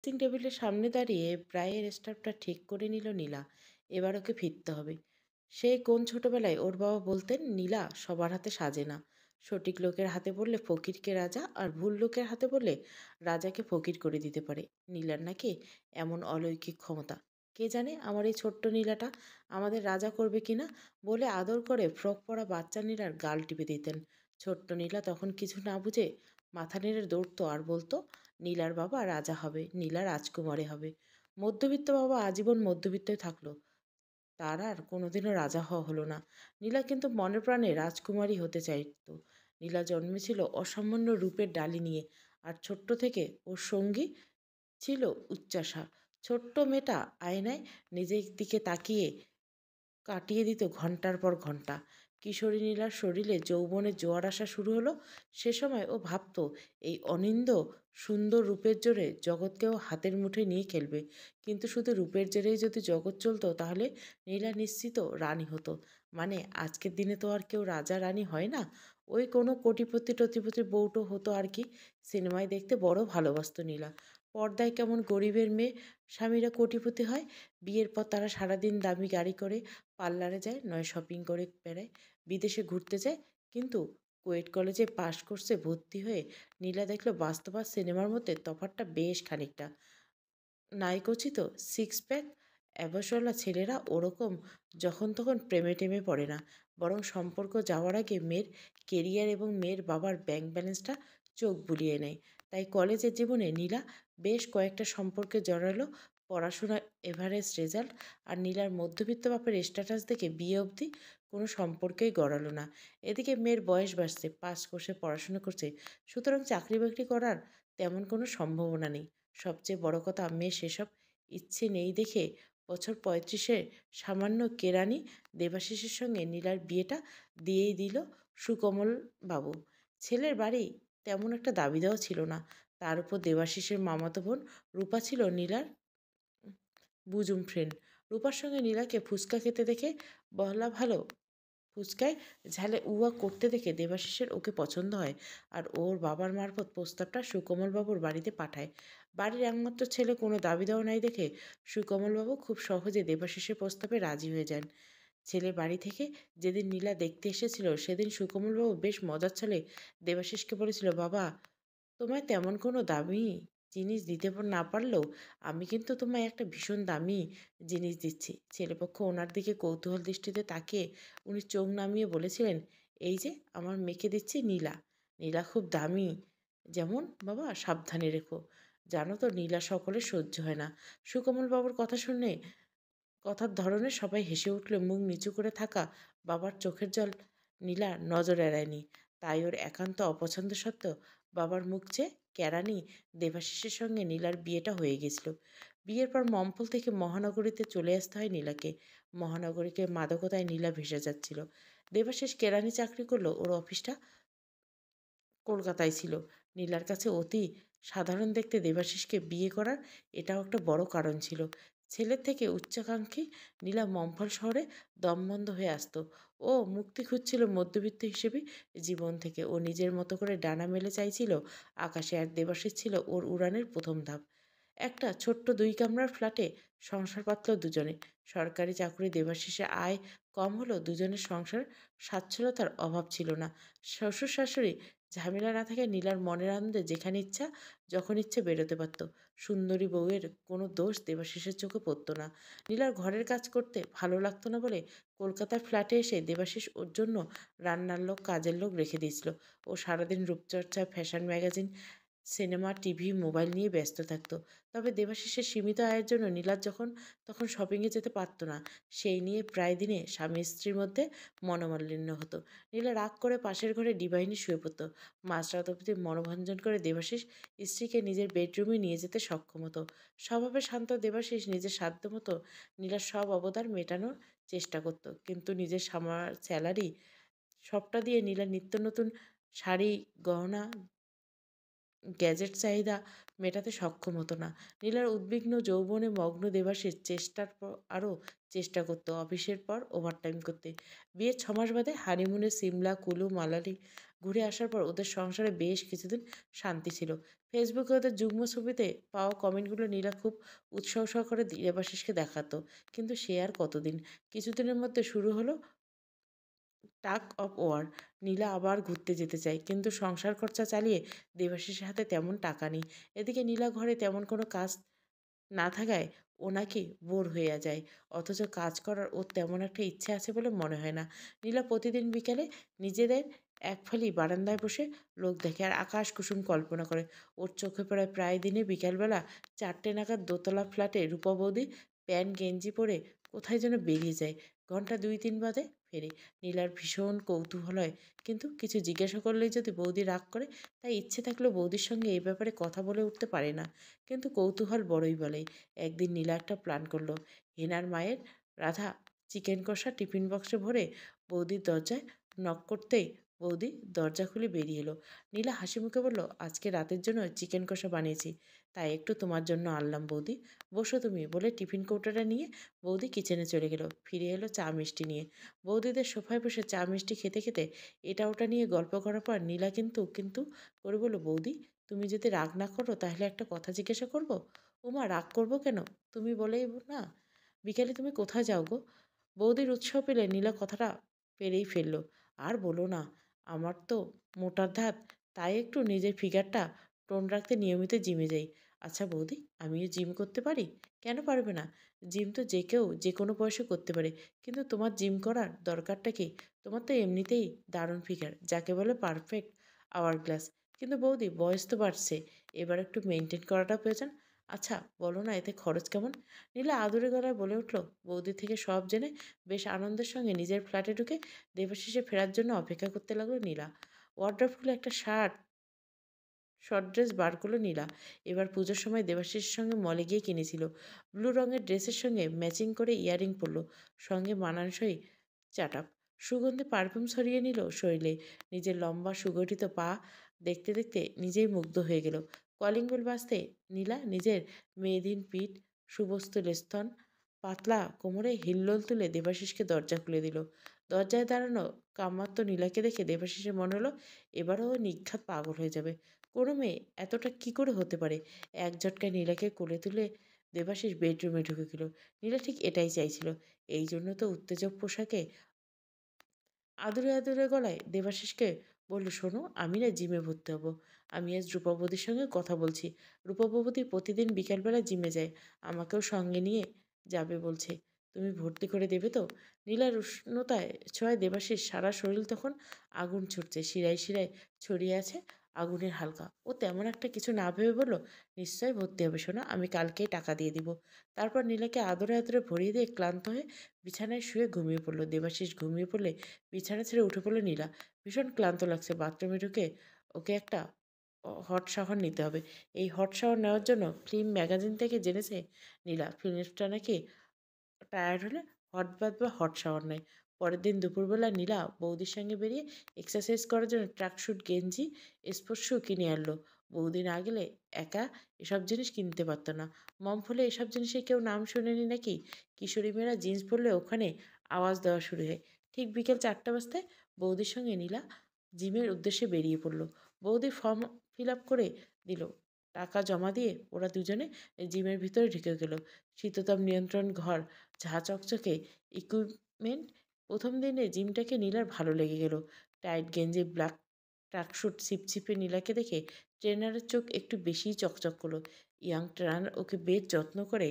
Dressing টেবিলের সামনে দাঁড়িয়ে প্রায়ের স্টাফটা ঠিক করে নিল নীলা। এবার ওকে ফিরতে হবে। সেই কোন ছোটবেলায় ওর বাবা বলতেন, নীলা সবার হাতে সাজে না। সঠিক লোকের হাতে পড়লে ফকিরকে রাজা, আর ভুল লোকের হাতে পড়লে রাজাকে ফকির করে দিতে পারে। নীলার নাকি এমন অলৌকিক ক্ষমতা। কে জানে আমার এই ছোট্ট নীলাটা আমাদের রাজা করবে কিনা। বলে আদর করে ফ্রক পরা বাচ্চা নীলার গাল টিপে দিতেন। ছোট্ট নীলা তখন কিছু না বুঝে মাথা নেড়ে দৌড়তো আর বলতো, নীলার বাবা রাজা হবে, নীলা রাজকুমারী হবে। মধ্যবিত্ত বাবা আজীবন মধ্যবিত্তই থাকলো, তার আর কোনোদিনও রাজা হওয়া হলো না। নীলা কিন্তু মনে প্রাণে রাজকুমারী হতে চাইত। নীলা জন্মেছিল অসামান্য রূপের ডালি নিয়ে, আর ছোট্ট থেকে ওর সঙ্গী ছিল উচ্চাসা। ছোট্ট মেয়েটা আয়নায় নিজের দিকে তাকিয়ে কাটিয়ে দিত ঘন্টার পর ঘন্টা। কিশোরী নীলার শরীরে যৌবনের জোয়ার আসা শুরু হলো। সে সময় ও ভাবত, এই অনিন্দ সুন্দর রূপের জোরে জগৎকেও হাতের মুঠোয় নিয়ে খেলবে। কিন্তু শুধু রূপের জোরেই যদি জগৎ চলতো, তাহলে নীলা নিশ্চিত রানী হতো। মানে আজকের দিনে তো আর কেউ রাজা রানী হয় না, ওই কোনো কোটিপতি টতিপতি বউটো হতো আর কি। সিনেমায় দেখতে বড় ভালোবাসতো নীলা। পর্দায় কেমন গরিবের মেয়ে স্বামীরা কোটিপতি হয়, বিয়ের পর তারা সারাদিন দামি গাড়ি করে পার্লারে যায়, নয় শপিং করে বেড়ায়, বিদেশে ঘুরতে যায়। কিন্তু কুয়েট কলেজে পাশ কোর্সে ভর্তি হয়ে নীলা দেখলো বাস্তব আর সিনেমার মধ্যে তফাৎটা বেশ খানিকটা। নায়কোচিত সিক্স প্যাক অ্যাবসওয়ালা ছেলেরা ওরকম যখন তখন প্রেমে টেমে পড়ে না, বরং সম্পর্ক যাওয়ার আগে মেয়ের কেরিয়ার এবং মেয়ের বাবার ব্যাংক ব্যালেন্সটা চোখ বুলিয়ে নেয়। তাই কলেজের জীবনে নীলা বেশ কয়েকটা সম্পর্কে জড়ালো। পড়াশোনা এভারেস্ট রেজাল্ট আর নীলার মধ্যবিত্ত বাপের স্ট্যাটাস দেখে বিয়ে অবধি কোনো সম্পর্কেই গড়ালো না। এদিকে মেয়ের বয়স বাড়ছে, পাস কোর্সে পড়াশোনা করছে, সুতরাং চাকরি বাকরি করার তেমন কোনো সম্ভাবনা নেই। সবচেয়ে বড় কথা, মেয়ে সেসব ইচ্ছে নেই দেখে বছর ৩৫-এ সামান্য কেরানি দেবাশিসের সঙ্গে নীলার বিয়েটা দিয়েই দিল সুকমল বাবু। ছেলের বাড়ি তেমন একটা দাবি দেওয়া ছিল না। তার উপর দেবাশিসের মামাতো বোন রূপা ছিল নীলার বুজুম ফ্রেন্ড। রূপার সঙ্গে নীলাকে ফুচকা খেতে দেখে বলা ভালো, ফুচকায় ঝালে উয়া করতে দেখে দেবাশিসের ওকে পছন্দ হয়, আর ওর বাবার মারফত প্রস্তাবটা সুকমলবাবুর বাড়িতে পাঠায়। বাড়ির একমাত্র ছেলে, কোনো দাবি দেওয়া নাই দেখে সুকমলবাবু খুব সহজে দেবাশিসের প্রস্তাবে রাজি হয়ে যান। ছেলে বাড়ি থেকে যেদিন নীলা দেখতে এসেছিল, সেদিন সুকমলবাবু বেশ মজার ছলে দেবাশিসকে বলেছিল, বাবা, তোমায় তেমন কোনো দামি জিনিস দিতে না পারলেও আমি কিন্তু তোমায় একটা ভীষণ দামি জিনিস দিচ্ছি। ছেলেপক্ষ ওনার দিকে কৌতূহল দৃষ্টিতে তাকিয়ে উনি চোখ নামিয়ে বলেছিলেন, এই যে আমার মেয়েকে দিচ্ছি নীলা। নীলা খুব দামি, যেমন বাবা সাবধানে রেখো। জানো তো নীলা সকলের সহ্য হয় না। সুকমল বাবুর কথা শুনে, কথার ধরনে সবাই হেসে উঠলে মুখ নিচু করে থাকা বাবার চোখের জল নীলা নজর এড়ায়নি। তাই ওর একান্ত অপছন্দ সত্ত্বেও বাবার মুখ চেয়ে কেরানি দেবাশিসের সঙ্গে নীলার বিয়েটা হয়ে গেছিল। বিয়ের পর মম্ফল থেকে মহানগরীতে চলে আসতে হয় নীলাকে। মহানগরীকে মাদকতায় নীলা ভেসে যাচ্ছিল। দেবাশিস কেরানি চাকরি করলো, ওর অফিসটা কলকাতায় ছিল। নীলার কাছে অতি সাধারণ দেখতে দেবাশিসকে বিয়ে করার এটাও একটা বড় কারণ ছিল। ছেলের থেকে উচ্চাকাঙ্ক্ষী নীলা মম্ফল শহরে দমবন্ধ হয়ে আসতো। ও মুক্তি খুঁজছিল মধ্যবিত্ত হিসেবে জীবন থেকে। ও নিজের মতো করে ডানা মেলে চাইছিল আকাশে, আর দেবাশিস ছিল ওর উড়ানের প্রথম ধাপ। একটা ছোট্ট ২ কামরার ফ্ল্যাটে সংসার পাতল দুজনে। সরকারি চাকরি দেবাশিসের আয় কম হলেও দুজনের সংসার সচ্ছলতার অভাব ছিল না। শ্বশুর শাশুড়ি ঝামেলা না থাকে নীলার মনের আনন্দে যেখানে ইচ্ছা যখন ইচ্ছে বেরোতে পারত। সুন্দরী বউয়ের কোনো দোষ দেবাশিসের চোখে পড়ত না। নীলার ঘরের কাজ করতে ভালো লাগতো না বলে কলকাতার ফ্ল্যাটে এসে দেবাশিস ওর জন্য রান্নার লোক, কাজের লোক রেখে দিয়েছিল। ও সারাদিন রূপচর্চা, fashion magazine, cinema, TV, mobile নিয়ে ব্যস্ত থাকতো। তবে দেবাশিসের সীমিত আয়ের জন্য নীলার যখন তখন শপিংয়ে যেতে পারতো না। সেই নিয়ে প্রায় দিনে স্বামী স্ত্রীর মধ্যে মনোমালিন্য হতো। নীলা রাগ করে পাশের ঘরে ডিবাইনে শুয়ে পড়তো। মাঝরাত অবধি মনোভঞ্জন করে দেবাশিস স্ত্রীকে নিজের বেডরুমে নিয়ে যেতে সক্ষম হতো। স্বভাবে শান্ত দেবাশিস নিজের সাধ্যমতো নীলার সব অবদান মেটানোর চেষ্টা করত। কিন্তু নিজের স্যালারি সবটা দিয়ে নীলা নিত্য নতুন শাড়ি, গহনা, গ্যাজেট চাহিদা মেটাতে সক্ষম হতো না। নীলার উদ্বিগ্ন যৌবনে মগ্ন দেবাশিস চেষ্টার পর আরও চেষ্টা করতো অফিসের পর ওভারটাইম করতে। বিয়ের ৬ মাস বাদে হানিমুনে সিমলা, কুলু, মানালি ঘুরে আসার পর ওদের সংসারে বেশ কিছুদিন শান্তি ছিল। ফেসবুকে ওদের যুগ্ম ছবিতে পাওয়া কমেন্টগুলো নীলা খুব উৎসাহ সহকারে দেবাশিসকে দেখাতো। কিন্তু সে আর কতদিন? কিছুদিনের মধ্যে শুরু হলো টাগ অফ ওয়ার। নীলা আবার ঘুরতে যেতে চায়, কিন্তু সংসার খরচা চালিয়ে দেবাশিসের হাতে তেমন টাকা নেই। এদিকে নীলা ঘরে তেমন কোনো কাজ না থাকায় ও নাকি বোর হইয়া যায়। অথচ কাজ করার ওর তেমন একটা ইচ্ছে আছে বলে মনে হয় না। নীলা প্রতিদিন বিকেলে নিজেদের এক ফালি বারান্দায় বসে লোক দেখে আর আকাশ কুসুম কল্পনা করে। ওর চোখে পড়ে প্রায় দিনে বিকালবেলা 4টে নাগাদ দোতলা ফ্ল্যাটে রূপা বৌদি প্যান্ট গেঞ্জি পরে কোথায় যেন বেরিয়ে যায়। ঘন্টা 2-3 বাদে ফেরে। নীলার ভীষণ কৌতূহল হয়, কিন্তু কিছু জিজ্ঞাসা করলেই যদি বৌদি রাগ করে, তাই ইচ্ছে থাকলেও বৌদির সঙ্গে এই ব্যাপারে কথা বলে উঠতে পারে না। কিন্তু কৌতূহল বড়ই বলে। একদিন নীলা একটা প্ল্যান করলো। হেনার মায়ের রাধা চিকেন কষা টিফিন বক্সে ভরে বৌদির দরজায় নক করতেই বৌদি দরজা খুলে বেরিয়ে এলো। নীলা হাসি মুখে বলল, আজকে রাতের জন্য চিকেন কষা বানিয়েছি, তাই একটু তোমার জন্য আনলাম বৌদি। বসো তুমি, বলে টিফিন কৌটোটা নিয়ে বৌদি কিচেনে চলে গেল। ফিরে এলো চা মিষ্টি নিয়ে। বৌদিদের সোফায় বসে চা মিষ্টি খেতে খেতে এটা ওটা নিয়ে গল্প করার পর নীলা কিন্তু কিন্তু করে বলল, বৌদি তুমি যদি রাগ না করো তাহলে একটা কথা জিজ্ঞাসা করবো? ওমা, রাগ করবো কেন? তুমি বলেই না। বিকেলে তুমি কোথায় যাও গো? বৌদির উৎসাহ পেলে নীলা কথাটা পেরেই ফেলল। আর বলো না, আমার তো মোটার ধাত, তাই একটু নিজের ফিগারটা টোন রাখতে নিয়মিত জিমে যাই। আচ্ছা বৌদি, আমিও জিম করতে পারি? কেন পারবে না? জিম তো যে কেউ যে কোনো বয়সে করতে পারে। কিন্তু তোমার জিম করার দরকারটা কি? তোমার তো এমনিতেই দারুণ ফিগার, যাকে বলে পারফেক্ট আওয়ার গ্লাস। কিন্তু বৌদি, বয়স তো বাড়ছে, এবার একটু মেনটেন করাটা প্রয়োজন। আচ্ছা বলো না, এতে খরচ কেমন? নীলা আদুরে গলায় বলে উঠল। বৌদি থেকে সব জেনে বেশ আনন্দের সঙ্গে নিজের ফ্ল্যাটে ঢুকে দেবাশিসে ফেরার জন্য অপেক্ষা করতে লাগলো নীলা। ওয়ার্ড্রপ খুলে একটা শর্ট ড্রেস বার করলো নীলা। এবার পুজোর সময় দেবাশিসের সঙ্গে মলে গিয়ে কিনেছিল। ব্লু রঙের ড্রেসের সঙ্গে ম্যাচিং করে ইয়ারিং পরলো, সঙ্গে মানানসই চাটাপ। সুগন্ধে পারফিউম ছড়িয়ে নিল শরীরে। নিজের লম্বা সুগঠিত পা দেখতে দেখতে নিজেই মুগ্ধ হয়ে গেল। কলিং বেল বাজতে নীলা নিজের মেয়েদিন পিঠ, সুবস্তুল স্তন, পাতলা কোমরে হিল্লোল তুলে দেবাশিসকে দরজা খুলে দিল। দরজায় দাঁড়ানো কামাত্ম নীলাকে দেখে দেবাশিসের মনে হলো এবারও ও নিঘাত পাগল হয়ে যাবে। কোনো মেয়ে এতটা কি করে হতে পারে? এক ঝটকায় নীলাকে কোলে তুলে দেবাশিস বেডরুমে ঢুকে গেল। নীলা ঠিক এটাই চাইছিল। এই জন্য তো উত্তেজক পোশাকে আদুরে আদুরে গলায় দেবাশিসকে বলল, শোনো, আমি না জিমে ভর্তি হব। আমি আজ রূপবতীর সঙ্গে কথা বলছি। রূপবতী প্রতিদিন বিকালবেলা জিমে যায়, আমাকেও সঙ্গে নিয়ে যাবে বলছে। তুমি ভর্তি করে দেবে তো? নীলার উষ্ণতায় ছোঁয়ায় দেবাশিস সারা শরীর তখন আগুন ছুটছে, শিরায় শিরায় ছড়িয়ে আছে আগুনের হালকা। ও তেমন একটা কিছু না ভেবে বলল, নিশ্চয় ভর্তি হবে সোনা, আমি কালকেই টাকা দিয়ে দিব। তারপর নীলাকে আদরে আদরে ভরিয়ে দিয়ে ক্লান্ত হয়ে বিছানায় শুয়ে ঘুমিয়ে পড়ল। দেবাশিস ঘুমিয়ে পড়লে বিছানা ছেড়ে উঠে পড়ল নীলা। ভীষণ ক্লান্ত লাগছে। বাথরুমে ঢুকে ওকে একটা হট শাওয়ার নিতে হবে। এই হট শাওয়ার নেওয়ার জন্য ফিল্ম ম্যাগাজিন থেকে জেনেছে নীলা ফিল্মসটা নাকি টায়ার্ড হলে হট বাথ বা হট শাওয়ার নেয়। পরের দিন দুপুরবেলা নীলা বৌদির সঙ্গে বেরিয়ে এক্সারসাইজ করার জন্য ট্র্যাকস্যুট, গেঞ্জি, স্পোর্টস শু কিনে আনলো। বৌদি না গেলে একা এসব জিনিস কিনতে পারত না। মম হলে এসব জিনিসের কেউ নাম শোনেনি নাকি? কিশোরী মেয়েরা জিন্স পরলে ওখানে আওয়াজ দেওয়া শুরু হয়। ঠিক বিকেল 4টা বাজতে বৌদির সঙ্গে নীলা জিমের উদ্দেশ্যে বেরিয়ে পড়ল। বৌদি ফর্ম ফিল আপ করে দিল। টাকা জমা দিয়ে ওরা দুজনে জিমের ভিতরে ঢুকে গেল। শীততাপ নিয়ন্ত্রণ ঘর, ঝাঁ চকচকে ইকুইপমেন্ট। প্রথম দিনে জিমটাকে নীলার ভালো লেগে গেল। টাইট গেঞ্জি, ব্ল্যাক ট্র্যাকস্যুট, ছিপছিপে নীলাকে দেখে ট্রেনারের চোখ একটু বেশিই চকচক করলো। ইয়াং ট্রেনার ওকে বেশ যত্ন করে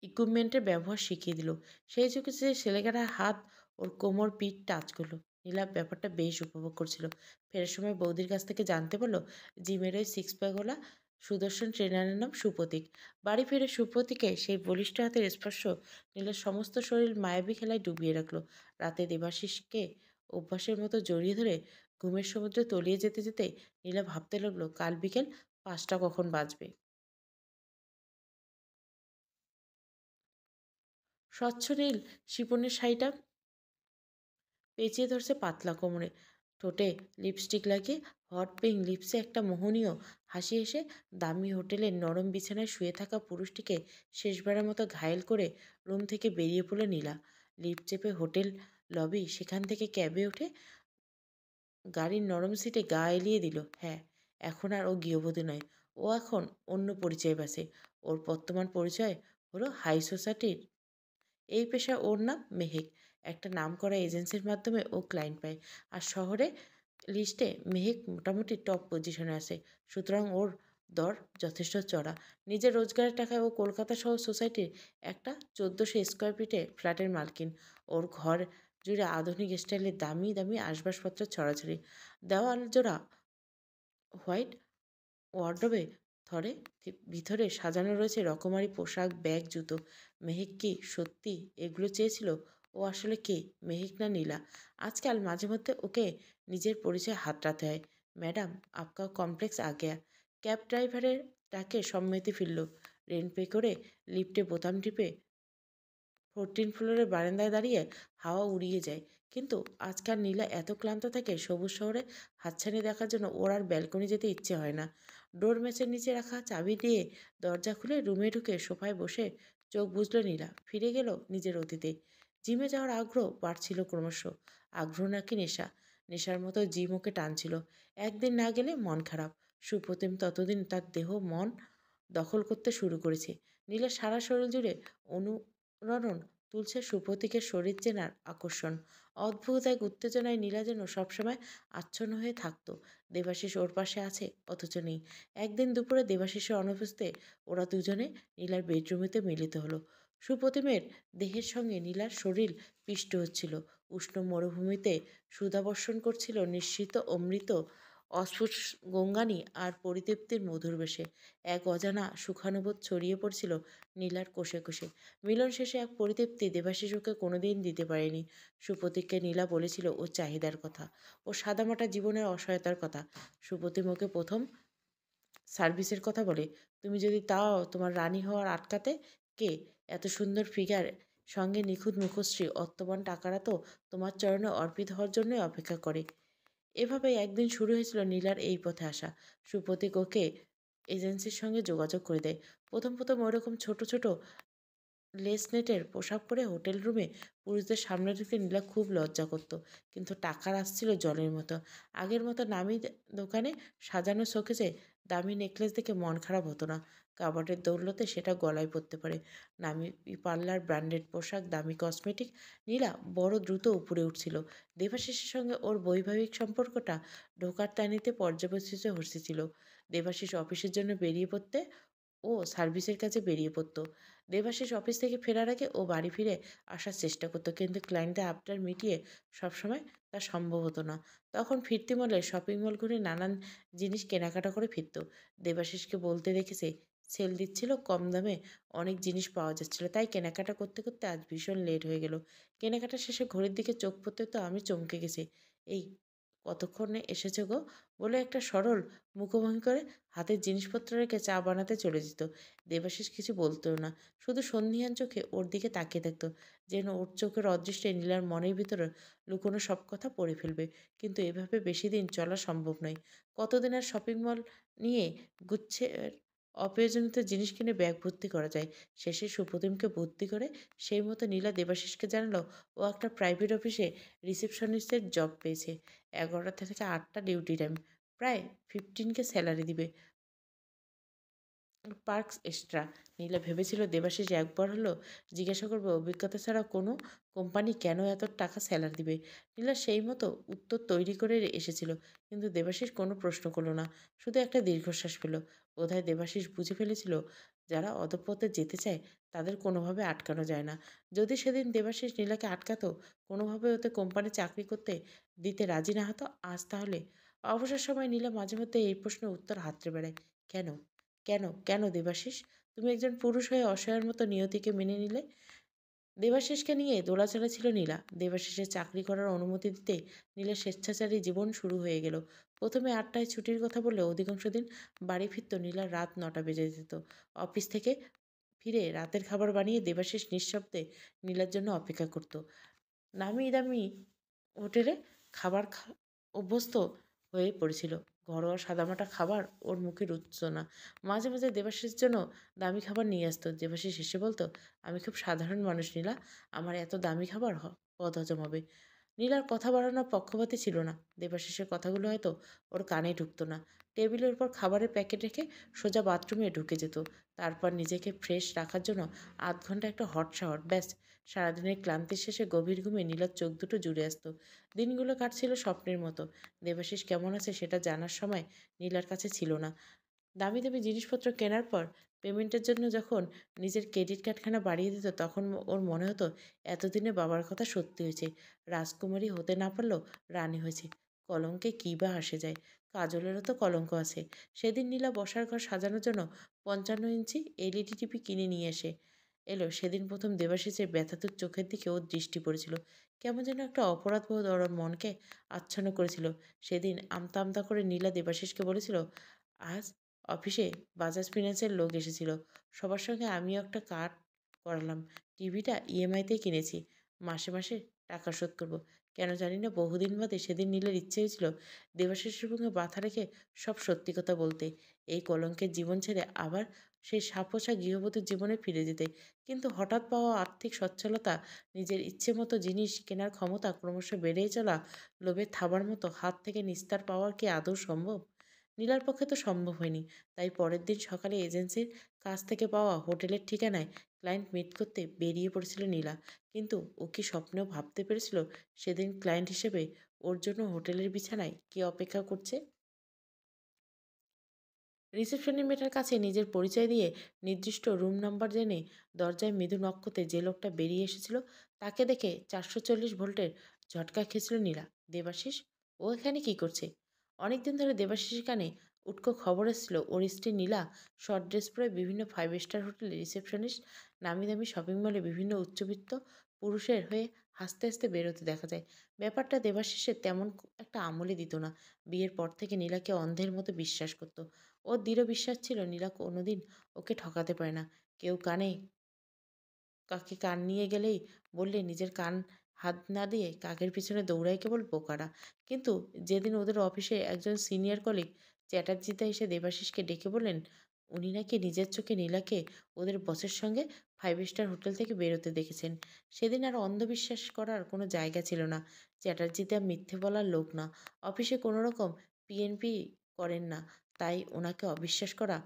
ইকুইপমেন্টের ব্যবহার শিখিয়ে দিল। সেই চোখে সে ছেলেকাটা হাত ওর কোমর পিঠ টাচ করলো। নীলা ব্যাপারটা বেশ উপভোগ করছিল। ফেরার সময় বৌদির কাছ থেকে জানতে পারলো জিমের ওই সিক্স প্যাকওয়ালা সুদর্শন ট্রেনারের নাম সুপ্রতীক। বাড়ি ফিরে সুপ্রতীকে সেই বলিষ্ঠ হাতের স্পর্শ নীলার সমস্ত শরীর মায়াবী খেলায় ডুবিয়ে রাখলো। রাতে দেবাশিসকে অভ্যাসের মতো জড়িয়ে ধরে ঘুমের সমুদ্রে তলিয়ে যেতে যেতে নীলা ভাবতে লাগলো কাল বিকেল 5টা কখন বাজবে। স্বচ্ছ নীল শিপনের শাড়িটা পেঁচিয়ে ধরছে পাতলা কোমরে। ঠোঁটে লিপস্টিক লাগিয়ে হট পিঙ্ক লিপসে একটা মোহনীয় হাসি হেসে দামি হোটেলের নরম বিছানায় শুয়ে থাকা পুরুষটিকে শেষবারের মতো ঘায়েল করে রুম থেকে বেরিয়ে পড়ল নীলা। লিফট চেপে হোটেল লবি, সেখান থেকে ক্যাবে উঠে গাড়ির নরম সিটে গা এলিয়ে দিল। হ্যাঁ, এখন আর ও গৃহবধূ নয়। ও এখন অন্য পরিচয়ে বাসে। ওর বর্তমান পরিচয় হলো হাই সোসাইটির। এই পেশায় ওর নাম মেহেক। একটা নামকরা এজেন্সির মাধ্যমে ও ক্লায়েন্ট পায়। আর শহরে লিস্টে মেহেক মোটামুটি টপ পজিশনে আছে। সুতরাং ওর দর যথেষ্ট চড়া। নিজের রোজগারের টাকায় ও কলকাতা শহর সোসাইটির একটা ১৪০০ স্কোয়ার ফিটে ফ্ল্যাটের মালকিন। ওর ঘর জুড়ে আধুনিক স্টাইলের দামি দামি আসবাবপত্রের ছড়াছড়ি। দেওয়াল জোড়া হোয়াইট ওয়ার্ডরোবে থরে ভিতরে সাজানো রয়েছে রকমারি পোশাক, ব্যাগ, জুতো। মেহেক কি সত্যি এগুলো চেয়েছিল? ও আসলে কে, মেহেক না নীলা? আজকাল মাঝে মধ্যে ওকে নিজের পরিচয় হাতড়াতে হয়। ম্যাডাম, আপকা কমপ্লেক্স আ গয়া। ক্যাব ড্রাইভারের ডাকে সম্মতি ফিরল। রেন্ট পে করে লিফটে বোতাম টিপে 14 ফ্লোরের বারান্দায় দাঁড়িয়ে হাওয়া উড়িয়ে যায়। কিন্তু আজকাল নীলা এত ক্লান্ত থাকে, সবুজ শহরে হাতছানি দেখার জন্য ওর আর ব্যালকনি যেতে ইচ্ছে হয় না। ডোর ম্যাচের নিচে রাখা চাবি দিয়ে দরজা খুলে রুমে ঢুকে সোফায় বসে চোখ বুজল নীলা। ফিরে গেল নিজের অতীতে। জিমে যাওয়ার আগ্রহ বাড়ছিল ক্রমশ। আগ্রহ নাকি নেশা? নেশার মতো জিম ওকে টানছিল। একদিন না গেলে মন খারাপ। সুপ্রতিম ততদিন তার দেহ মন দখল করতে শুরু করেছে। নীলার সারা শরীর জুড়ে অনুরণন তুলছে সুপ্রতীকের শরীর চেনার আকর্ষণ। অদ্ভুত এক উত্তেজনায় নীলা যেন সবসময় আচ্ছন্ন হয়ে থাকতো। দেবাশিস ওর পাশে আছে, অথচ নেই। একদিন দুপুরে দেবাশিসের অনুপস্থিতিতে ওরা দুজনে নীলার বেডরুমেতে মিলিত হলো। সুপ্রতিমের দেহের সঙ্গে নীলার শরীর পিষ্ট হচ্ছিল। উষ্ণ মরুভূমিতে সুধাবর্ষণ করছিল নিঃসৃত অমৃত অস্ফুট গঙ্গানি আর পরিতৃপ্তির মধুর বেশে। এক অজানা সুখানুবোধ ছড়িয়ে পড়ছিল নীলার কোষে কোষে। মিলন শেষে এক পরিতৃপ্তি দেবাশিস ওকে কোনোদিন দিতে পারেনি। সুপ্রতীককে নীলা বলেছিল ওর চাহিদার কথা, ওর সাদামাটা জীবনের অসহায়তার কথা। সুপ্রতিম ওকে প্রথম সার্ভিসের কথা বলে। তুমি যদি তাও তোমার রানী হওয়ার আটকাতে? কে? এত সুন্দর ফিগার, সঙ্গে নিখুঁত মুখশ্রী, অর্থবান টাকারা তো তোমার চরণে অর্পিত হওয়ার জন্যই অপেক্ষা করে। এভাবেই একদিন শুরু হয়েছিল নীলার এই পথে আসা। সুপ্রতীক ওকে এজেন্সির সঙ্গে যোগাযোগ করে দেয়। প্রথম প্রথম ওইরকম ছোট ছোট লেস নেটের পোশাক পরে হোটেল রুমে পুরুষদের সামনে ঢুকতে নীলা খুব লজ্জা করত। কিন্তু টাকার আসছিল জলের মতো। আগের মতো নামি দোকানে সাজানো শোকেসে দামি নেকলেস দেখে মন খারাপ হতো না। কাবার্ডের দৌলতে সেটা গলায় পরতে পারে। নামি পার্লার, ব্র্যান্ডেড পোশাক, দামি কসমেটিক। নীলা বড় দ্রুত উপরে উঠছিল। দেবাশিসের সঙ্গে ওর বৈবাহিক সম্পর্কটা ঢোকার টানিতে পর্যবেসিত হচ্ছিল। দেবাশিস অফিসের জন্য বেরিয়ে পড়তে ও সার্ভিসের কাজে বেরিয়ে পড়তো। দেবাশিস অফিস থেকে ফেরার আগে ও বাড়ি ফিরে আসার চেষ্টা করতো, কিন্তু ক্লায়েন্টদের আবদার মিটিয়ে সবসময় তা সম্ভব হতো না। তখন ফিরতি মলে শপিং মল ঘুরে নানান জিনিস কেনাকাটা করে ফিরত। দেবাশিসকে বলতে দেখেছে সেল দিচ্ছিল, কম দামে অনেক জিনিস পাওয়া যাচ্ছিল, তাই কেনাকাটা করতে করতে আজ ভীষণ লেট হয়ে গেল। কেনাকাটা শেষে ঘড়ির দিকে চোখ পড়তে তো আমি চমকে গেছি। এই কতক্ষণে এসেছে গো, বলে একটা সরল মুখভঙ্গি করে হাতের জিনিসপত্র রেখে চা বানাতে চলে যেত। দেবাশিস কিছু বলতো না, শুধু সন্ধিহান চোখে ওর দিকে তাকিয়ে থাকতো, যেন ওর চোখের অদৃষ্টে নীলার মনের ভিতরে লুকোনো সব কথা পড়ে ফেলবে। কিন্তু এভাবে বেশি দিন চলা সম্ভব নয়। কতদিন আর শপিং মল নিয়ে গুচ্ছের অপ্রয়োজনীয় জিনিস কিনে ব্যাগ ভর্তি করা যায়? শেষে সুপ্রতিমকে ভর্তি করে সেই মতো নীলা দেবাশিসকে জানালো ও একটা প্রাইভেট অফিসে রিসেপশনিস্টের জব পেয়েছে। 11টা থেকে 8টা ডিউটি টাইম। প্রায় 15K স্যালারি দিবে। Parks extra. নীলা ভেবেছিল দেবাশিস একবার হলেও জিজ্ঞাসা করবে অভিজ্ঞতা ছাড়া কোনো কোম্পানি কেন এত টাকা স্যালারি দিবে। নীলা সেই মতো উত্তর তৈরি করে এসেছিল, কিন্তু দেবাশিস কোনো প্রশ্ন করলো না, শুধু একটা দীর্ঘশ্বাস ফেলল। বোধহয় দেবাশিস বুঝে ফেলেছিল যারা অধঃপথে যেতে চায় তাদের কোনোভাবে আটকানো যায় না। যদি সেদিন দেবাশিস নীলাকে আটকাতো, কোনোভাবে ওতে কোম্পানি চাকরি করতে দিতে রাজি না হতো, আজ তাহলে। অবসর সময় নীলা মাঝে মধ্যে এই প্রশ্নের উত্তর হাতড়ে বেড়ায়। কেন? কেন, কেন দেবাশিস? তুমি একজন পুরুষ হয়ে অসহায়ের মতো নিয়তিকে মেনে নিলে? দেবাশিসকে নিয়ে দোলাচলে ছিল নীলা। দেবাশিসের চাকরি করার অনুমতি দিতে নীলার স্বেচ্ছাচারী জীবন শুরু হয়ে গেল। প্রথমে 8টায় ছুটির কথা বললে অধিকাংশ দিন বাড়ি ফিরত নীলার রাত 9টা বেজে যেত। অফিস থেকে ফিরে রাতের খাবার বানিয়ে দেবাশিস নিঃশব্দে নীলার জন্য অপেক্ষা করত। নামি দামি হোটেলে খাবার অভ্যস্ত হয়ে পড়েছিল। ঘরোয়া সাদামাটা খাবার ওর মুখে রুচত না। মাঝে মাঝে দেবাশিসের জন্য দামি খাবার নিয়ে আসতো। দেবাশিস হেসে বলতো, আমি খুব সাধারণ মানুষ নীলা, আমার এত দামি খাবার বদহজম হবে। নীলার কথা বাড়ানোর পক্ষপাতী ছিল না। দেবাশিসের কথাগুলো হয়তো ওর কানে ঢুকতো না। টেবিলের উপর খাবারের প্যাকেট রেখে সোজা বাথরুমে ঢুকে যেত। তারপর নিজেকে ফ্রেশ রাখার জন্য আধ ঘন্টা একটা হট শাওয়ার, ব্যাস। সারাদিনের ক্লান্তির শেষে গভীর ঘুমে নীলার চোখ দুটো জুড়ে আসতো। দিনগুলো কাটছিল স্বপ্নের মতো। দেবাশিস কেমন আছে সেটা জানার সময় নীলার কাছে ছিল না। দামি দামি জিনিসপত্র কেনার পর পেমেন্টের জন্য যখন নিজের ক্রেডিট কার্ডখানা বাড়িয়ে দিত, তখন ওর মনে হতো এতদিনে বাবার কথা সত্যি হয়েছে। রাজকুমারী হতে না পারলেও রানী হয়েছে। কলঙ্কে কী বা আসে যায়? কাজলেরও তো কলঙ্ক আছে। সেদিন নীলা বসার ঘর সাজানোর জন্য 55 ইঞ্চি এলইডি টিভি কিনে নিয়ে এলো। সেদিন প্রথম দেবাশিসের ব্যথাতুর চোখের দিকে ওর দৃষ্টি পড়েছিল। কেমন যেন একটা অপরাধবোধ ওর মনকে আচ্ছন্ন করেছিল। সেদিন আমতা আমতা করে নীলা দেবাশিসকে বলেছিল, আজ অফিসে বাজাজ ফিন্যান্সের লোক এসেছিল। সবার সঙ্গে আমিও একটা কার্ড করালাম। টিভিটা ইএমআইতেই কিনেছি। মাসে মাসে টাকা শোধ করব। কেন জানি না বহুদিন বাদে সেদিন নীলের ইচ্ছে হয়েছিল দেবাশিসের সঙ্গে বাধা রেখে সব সত্যি কথা বলতে। এই কলঙ্কের জীবন ছেড়ে আবার সেই সাপোসা গৃহবধূর জীবনে ফিরে যেতে। কিন্তু হঠাৎ পাওয়া আর্থিক সচ্ছলতা, নিজের ইচ্ছে মতো জিনিস কেনার ক্ষমতা, ক্রমশ বেড়েই চলা লোভের থাবার মতো হাত থেকে নিস্তার পাওয়ার কি আদৌ সম্ভব? নীলার পক্ষে তো সম্ভব হয়নি। তাই পরের দিন সকালে এজেন্সির কাছ থেকে পাওয়া হোটেলের ঠিকানায় ক্লায়েন্ট মিট করতে বেরিয়ে পড়েছিল নীলা। কিন্তু ও কি স্বপ্নেও ভাবতে পেরেছিল সেদিন ক্লায়েন্ট হিসেবে ওর জন্য হোটেলের বিছানায় কে অপেক্ষা করছে? রিসেপশনের মেয়েটার কাছে নিজের পরিচয় দিয়ে নির্দিষ্ট রুম নাম্বার জেনে দরজায় মৃদু নক করতে যে লোকটা বেরিয়ে এসেছিল, তাকে দেখে 440 ভোল্টের ঝটকা খেয়েছিল নীলা। দেবাশিস? ও এখানে কি করছে? অনেকদিন ধরে দেবাশিসের কানে উটকো খবর এসেছিল ওর স্ত্রী নীলা শর্ট ড্রেস পরে বিভিন্ন 5 স্টার হোটেলে রিসেপশনিস্ট, নামি দামি শপিং মলে বিভিন্ন উচ্চবিত্ত পুরুষের হয়ে হাসতে হাসতে বেরোতে দেখা যায়। ব্যাপারটা দেবাশিসের তেমন একটা আমলে দিত না। বিয়ের পর থেকে নীলাকে অন্ধের মতো বিশ্বাস করত। ওর দৃঢ় বিশ্বাস ছিল নীলা কোনোদিন ওকে ঠকাতে পারে না। কেউ কাকে কান নিয়ে গেলেই বললে নিজের কান হাত না দিয়ে কাকের পিছনে দৌড়ায় কেবল বোকারা। কিন্তু যেদিন ওদের অফিসে একজন সিনিয়র কলিগ চ্যাটার্জিদা এসে দেবাশিসকে ডেকে বললেন উনি নাকি নিজের চোখে নীলাকে ওদের বসের সঙ্গে 5 স্টার হোটেল থেকে বেরোতে দেখেছেন, সেদিন আর অন্ধবিশ্বাস করার কোনো জায়গা ছিল না। চ্যাটার্জিদা মিথ্যে বলার লোক না। অফিসে কোনো রকম পিএনপি করেন না। তাই ওনাকে অবিশ্বাস করা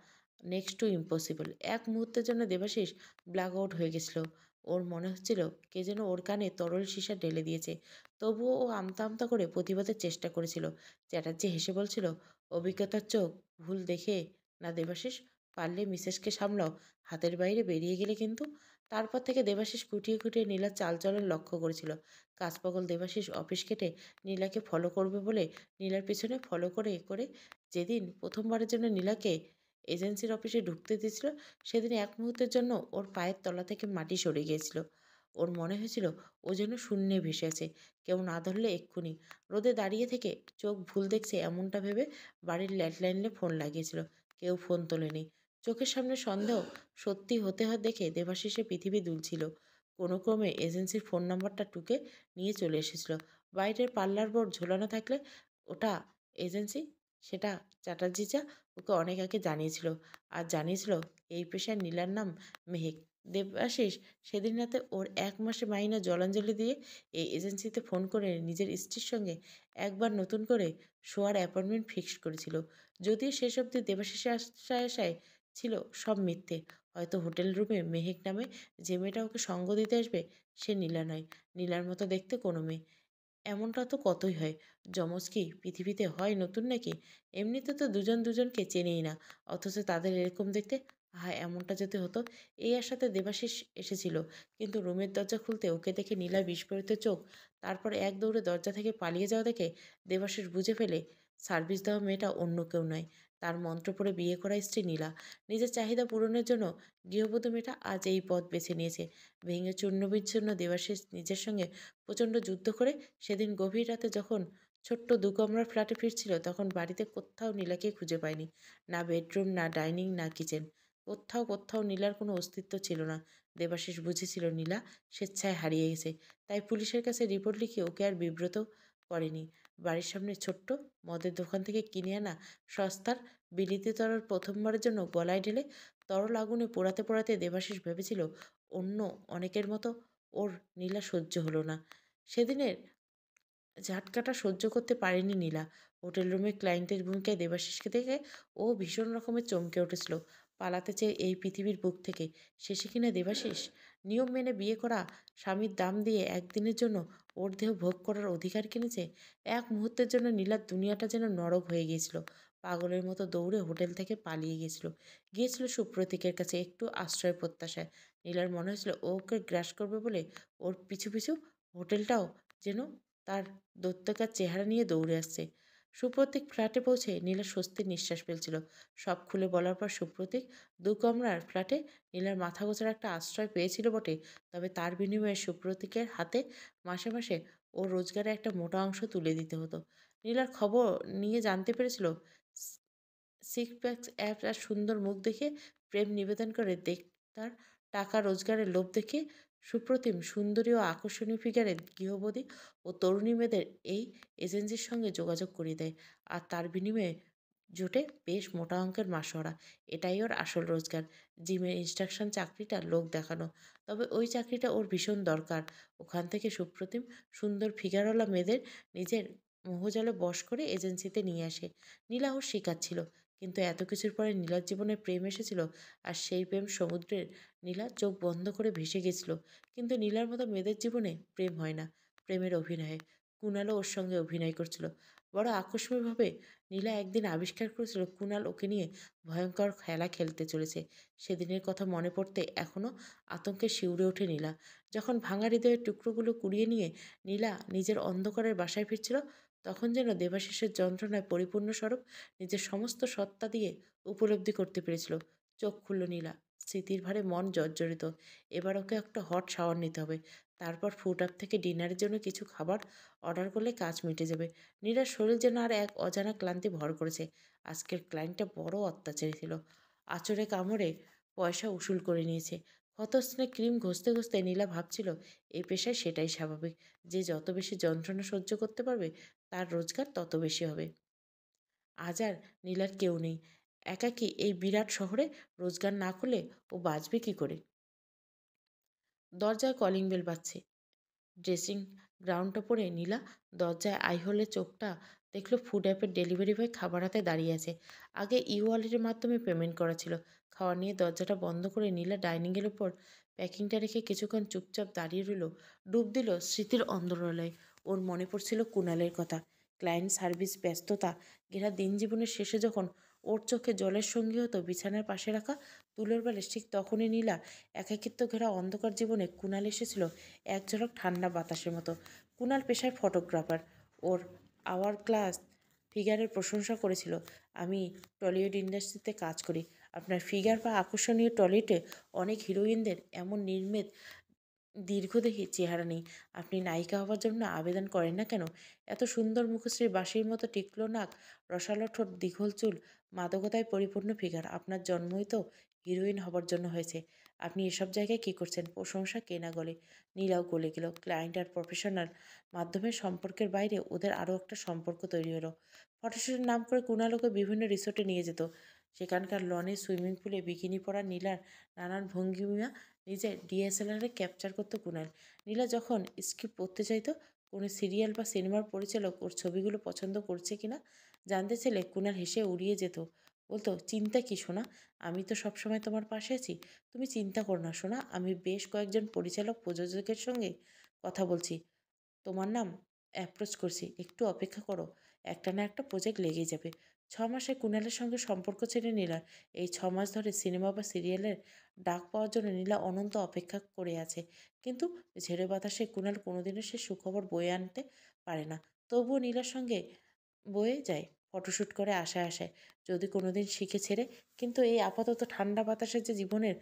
নেক্সট টু ইম্পসিবল। এক মুহূর্তের জন্য দেবাশিস ব্ল্যাক আউট হয়ে গেছিল। ওর মনে হচ্ছিল কে যেন ওর কানে তরল সীসা ঢেলে দিয়েছে। তবুও ও আমতা আমতা করে প্রতিবাদের চেষ্টা করেছিল। চ্যাটার্জি হেসে বলছিল, অভিজ্ঞতার চোখ ভুল দেখে না দেবাশিস, পারলে মিসেসকে সামলাও, হাতের বাইরে বেরিয়ে গেলে কিন্তু। তারপর থেকে দেবাশিস খুঁটিয়ে খুঁটিয়ে নীলার চালচলন লক্ষ্য করেছিল। কাজপাগল দেবাশিস অফিস কেটে নীলাকে ফলো করবে বলে নীলার পিছনে ফলো করে করে যেদিন প্রথমবারের জন্য নীলাকে এজেন্সির অফিসে ঢুকতে দিয়েছিল, সেদিন এক মুহূর্তের জন্য ওর পায়ের তলা থেকে মাটি সরে গিয়েছিল। ওর মনে হয়েছিল ও যেন শূন্যে ভেসে আছে। কেউ না ধরলে এক্ষুনি রোদে দাঁড়িয়ে থেকে চোখ ভুল দেখছে এমনটা ভেবে বাড়ির ল্যান্ডলাইনে ফোন লাগিয়েছিল। কেউ ফোন তোলেনি। চোখের সামনে সন্দেহ সত্যি হতে হয় দেখে দেবাশিসের পৃথিবী দুলছিল। কোনো ক্রমে এজেন্সির ফোন নাম্বারটা টুকে নিয়ে চলে এসেছিল। বাইরের পাল্লার বোর্ড ঝোলানো থাকলে ওটা এজেন্সি, সেটা চ্যাটার্জি চা ওকে অনেক আগে জানিয়েছিল। আর জানিয়েছিল এই পেশায় নীলার নাম মেহেক। দেবাশিস সেদিন রাতে ওর 1 মাসে মাইনে জলাঞ্জলি দিয়ে এই এজেন্সিতে ফোন করে নিজের স্ত্রীর সঙ্গে একবার নতুন করে শোয়ার অ্যাপয়েন্টমেন্ট ফিক্সড করেছিল। যদিও শেষ অবধি দেবাশিসের আশায় আশায় ছিল সব মিথ্যে। হয়তো হোটেল রুমে মেহেক নামে যে মেয়েটা ওকে সঙ্গ দিতে আসবে সে নীলা নয়। নীলার মতো দেখতে কোনো মেয়ে। এমনটা তো কতই হয়। যমজ কি পৃথিবীতে হয় নতুন নাকি? এমনিতে তো দুজন দুজনকে চেনেই না, অথচ তাদের এরকম দেখতে। হ্যাঁ, এমনটা যদি হতো। এই আশাতে দেবাশিস এসেছিল। কিন্তু রুমের দরজা খুলতে ওকে দেখে নীলা বিস্ফোরিত চোখ, তারপর এক দৌড়ে দরজা থেকে পালিয়ে যাওয়া দেখে দেবাশিস বুঝে ফেলে সার্ভিস দেওয়া মেয়েটা অন্য কেউ নয়, তার মন্ত্র পড়ে বিয়ে করা স্ত্রী নীলা। নিজের চাহিদা পূরণের জন্য গৃহবধূ মেয়েটা আজ এই পথ বেছে নিয়েছে। ভেঙে চূর্ণবিচ্ছিন্ন দেবাশিস নিজের সঙ্গে প্রচণ্ড যুদ্ধ করে সেদিন গভীর রাতে যখন ছোট্ট দুকমরার ফ্ল্যাটে ফিরছিল, তখন বাড়িতে কোথাও নীলাকে খুঁজে পায়নি। না বেডরুম, না ডাইনিং, না কিচেন। কোথাও কোথাও নীলার কোনো অস্তিত্ব ছিল না। দেবাশিস বুঝেছিল নীলা স্বেচ্ছায় হারিয়ে গেছে। তাই পুলিশের কাছে রিপোর্ট লিখে ওকে আর বিব্রত করেনি। বাড়ির সামনে ছোট্ট মদের দোকান থেকে কিনে আনা সস্তার বিলিতি তরল প্রথমবারের জন্য গলায় ঢেলে তরল আগুনে পোড়াতে পোড়াতে দেবাশিস ভেবেছিল অন্য অনেকের মতো ওর নীলা সহ্য হলো না। সেদিনের ঝাটকাটা সহ্য করতে পারেনি নীলা। হোটেল রুমে ক্লায়েন্টের ভূমিকায় দেবাশিসকে দেখে ও ভীষণ রকমের চমকে উঠেছিল। পালাতে চেয়ে এই পৃথিবীর বুক থেকে। শেষে কিনা দেবাশিস নিয়ম মেনে বিয়ে করা স্বামীর দাম দিয়ে একদিনের জন্য ওর দেহ ভোগ করার অধিকার কিনেছে। এক মুহূর্তের জন্য নীলার দুনিয়াটা যেন নরক হয়ে গিয়েছিল। পাগলের মতো দৌড়ে হোটেল থেকে পালিয়ে গিয়েছিল সুপ্রতীকের কাছে একটু আশ্রয় প্রত্যাশায়। নীলার মনে হয়েছিল ও ওকে গ্রাস করবে বলে ওর পিছু পিছু হোটেলটাও যেন তার দৈত্যকার চেহারা নিয়ে দৌড়ে আসছে। সুপ্রতীক ফ্ল্যাটে পৌঁছে নীলা স্বস্তির নিঃশ্বাস ফেলছিল। সব খুলে বলার পর সুপ্রতীক দু কমরার ফ্ল্যাটে নীলার মাথা গোছার একটা আশ্রয় পেয়েছিল বটে, তবে তার বিনিময়ে সুপ্রতীকের হাতে মাসে মাসে ওর রোজগারে একটা মোটা অংশ তুলে দিতে হতো। নীলার খবর নিয়ে জানতে পেরেছিল সিক্স প্যাকস অ্যাপস আর সুন্দর মুখ দেখে প্রেম নিবেদন করে তার টাকা রোজগারের লোভ দেখে সুপ্রতিম সুন্দরী ও আকর্ষণীয় ফিগারের গৃহবধূ ও তরুণী মেয়েদের এই এজেন্সির সঙ্গে যোগাযোগ করিয়ে দেয়। আর তার বিনিময়ে জোটে বেশ মোটা অঙ্কের মাসোহারা। এটাই ওর আসল রোজগার। জিমের ইনস্ট্রাকশন চাকরিটা লোক দেখানো, তবে ওই চাকরিটা ওর ভীষণ দরকার। ওখান থেকে সুপ্রতিম সুন্দর ফিগারওয়ালা মেয়েদের নিজের মোহজালে বশ করে এজেন্সিতে নিয়ে আসে। নীলা ওর শিকার ছিল, কিন্তু এত কিছুর পরে নীলার জীবনে প্রেম এসেছিল, আর সেই প্রেম সমুদ্রের নীলা চোখ বন্ধ করে ভেসে গেছিল। কিন্তু নীলার মতো মেয়েদের জীবনে প্রেম হয় না, প্রেমের অভিনয়ে। কুণালও ওর সঙ্গে অভিনয় করছিল। বড় আকস্মিকভাবে নীলা একদিন আবিষ্কার করেছিল কুণাল ওকে নিয়ে ভয়ঙ্কর খেলা খেলতে চলেছে। সেদিনের কথা মনে পড়তে এখনও আতঙ্কে শিউরে ওঠে নীলা। যখন ভাঙা হৃদয়ের টুকরোগুলো কুড়িয়ে নিয়ে নীলা নিজের অন্ধকারের বাসায় ফিরছিল, তখন যেন দেবাশিসের যন্ত্রণায় পরিপূর্ণ স্বরূপ নিজের সমস্ত সত্তা দিয়ে উপলব্ধি করতে পেরেছিল। চোখ খুলল নীলা। স্মৃতির ভারে মন জর্জরিত। এবার ওকে একটা হট শাওয়ার নিতে হবে। তারপর ফুড আপ থেকে ডিনারের জন্য কিছু খাবার অর্ডার করলে কাজ মিটে যাবে। নীলার শরীর যেন আর এক অজানা ক্লান্তি ভর করেছে। আজকের ক্লায়েন্টটা বড় অত্যাচারী ছিল। আঁচড়ে কামড়ে পয়সা উসুল করে নিয়েছে। ক্ষতস্থানে ক্রিম ঘষতে ঘষতে নীলা ভাবছিল এই পেশায় সেটাই স্বাভাবিক, যে যত বেশি যন্ত্রণা সহ্য করতে পারবে তার রোজগার তত বেশি হবে। আজ আর নীলার কেউ নেই। একাকী এই বিরাট শহরে রোজগার না করলে ও বাঁচবে কি করে? দরজায় কলিং বেল বাজছে। ড্রেসিং গ্রাউন্ডটা পরে নীলা দরজায় আই হলে চোখটা দেখলো ফুড অ্যাপের ডেলিভারি বয় খাবার হাতে দাঁড়িয়ে আছে। আগে ই ওয়ালেটের মাধ্যমে পেমেন্ট করা ছিল। খাওয়া নিয়ে দরজাটা বন্ধ করে নীলা ডাইনিংয়ের উপর প্যাকিংটা রেখে কিছুক্ষণ চুপচাপ দাঁড়িয়ে রইল। ডুব দিল স্মৃতির অন্দরালয়ে। ওর মনে পড়ছিল কুণালের কথা। ক্লায়েন্ট সার্ভিস ব্যস্ততা ঘেরা দিন জীবনের শেষে যখন ওর চোখে জলের সঙ্গী হতো বিছানার পাশে রাখা তুলোর বালিশ, ঠিক তখনই নীলা একাকিত্ব ঘেরা অন্ধকার জীবনে কুণাল এসেছিল এক ঝলক ঠান্ডা বাতাসের মতো। কুণাল পেশায় ফটোগ্রাফার। ওর আওয়ার ক্লাস ফিগারের প্রশংসা করেছিল। আমি টলিউড ইন্ডাস্ট্রিতে কাজ করি। আপনার ফিগার বা আকর্ষণীয় টলিউডে অনেক হিরোইনদের এমন নির্মেদ দীর্ঘদেহী চেহারা নেই। আপনি নায়িকা হওয়ার জন্য আবেদন করেন না কেন? এত সুন্দর মুখশ্রী, বাঁশির মতো টিকলো নাক, রসালো ঠোঁট, দীঘল চুল, মাদকতায় পরিপূর্ণ ফিগার। আপনার জন্মই তো হিরোইন হবার জন্য হয়েছে। আপনি এসব জায়গায় কী করছেন? প্রশংসা কেনা গলে নীলাও গলে গেল। ক্লায়েন্ট আর প্রফেশনাল মাধ্যমের সম্পর্কের বাইরে ওদের আরও একটা সম্পর্ক তৈরি হলো। ফটোশুটের নাম করে কুণাল ওকে বিভিন্ন রিসোর্টে নিয়ে যেত। সেখানকার লনে, সুইমিং পুলে বিকিনি পরা নীলার নানান ভঙ্গিমা নিজের ডিএসএলআরে ক্যাপচার করতো কুণাল। নীলা যখন স্ক্রিপ্ট পড়তে চাইতো, কোনো সিরিয়াল বা সিনেমার পরিচালক ওর ছবিগুলো পছন্দ করছে কিনা জানতে চাইলে কুণাল হেসে উড়িয়ে যেত। বলতো, চিন্তা কি সোনা, আমি তো সবসময় তোমার পাশে আছি। তুমি চিন্তা করো না সোনা, আমি বেশ কয়েকজন পরিচালক প্রযোজকের সঙ্গে কথা বলছি, তোমার নাম অ্যাপ্রোচ করছি। একটু অপেক্ষা করো, একটা না একটা প্রজেক্ট লেগেই যাবে। 6 মাসে কুণালের সঙ্গে সম্পর্ক ছেড়ে নীলার। এই 6 মাস ধরে সিনেমা বা সিরিয়ালের ডাক পাওয়ার জন্য নীলা অনন্ত অপেক্ষা করে আছে। কিন্তু ঝেড়ে বাতাসে কুণাল কোনোদিনও সে সুখবর বয়ে আনতে পারে না। তবুও নীলার সঙ্গে বয়ে যায়, ফটোশ্যুট করে আশায় আশায় যদি কোনোদিন শিখে ছেড়ে। কিন্তু এই আপাতত ঠান্ডা বাতাসের যে জীবনের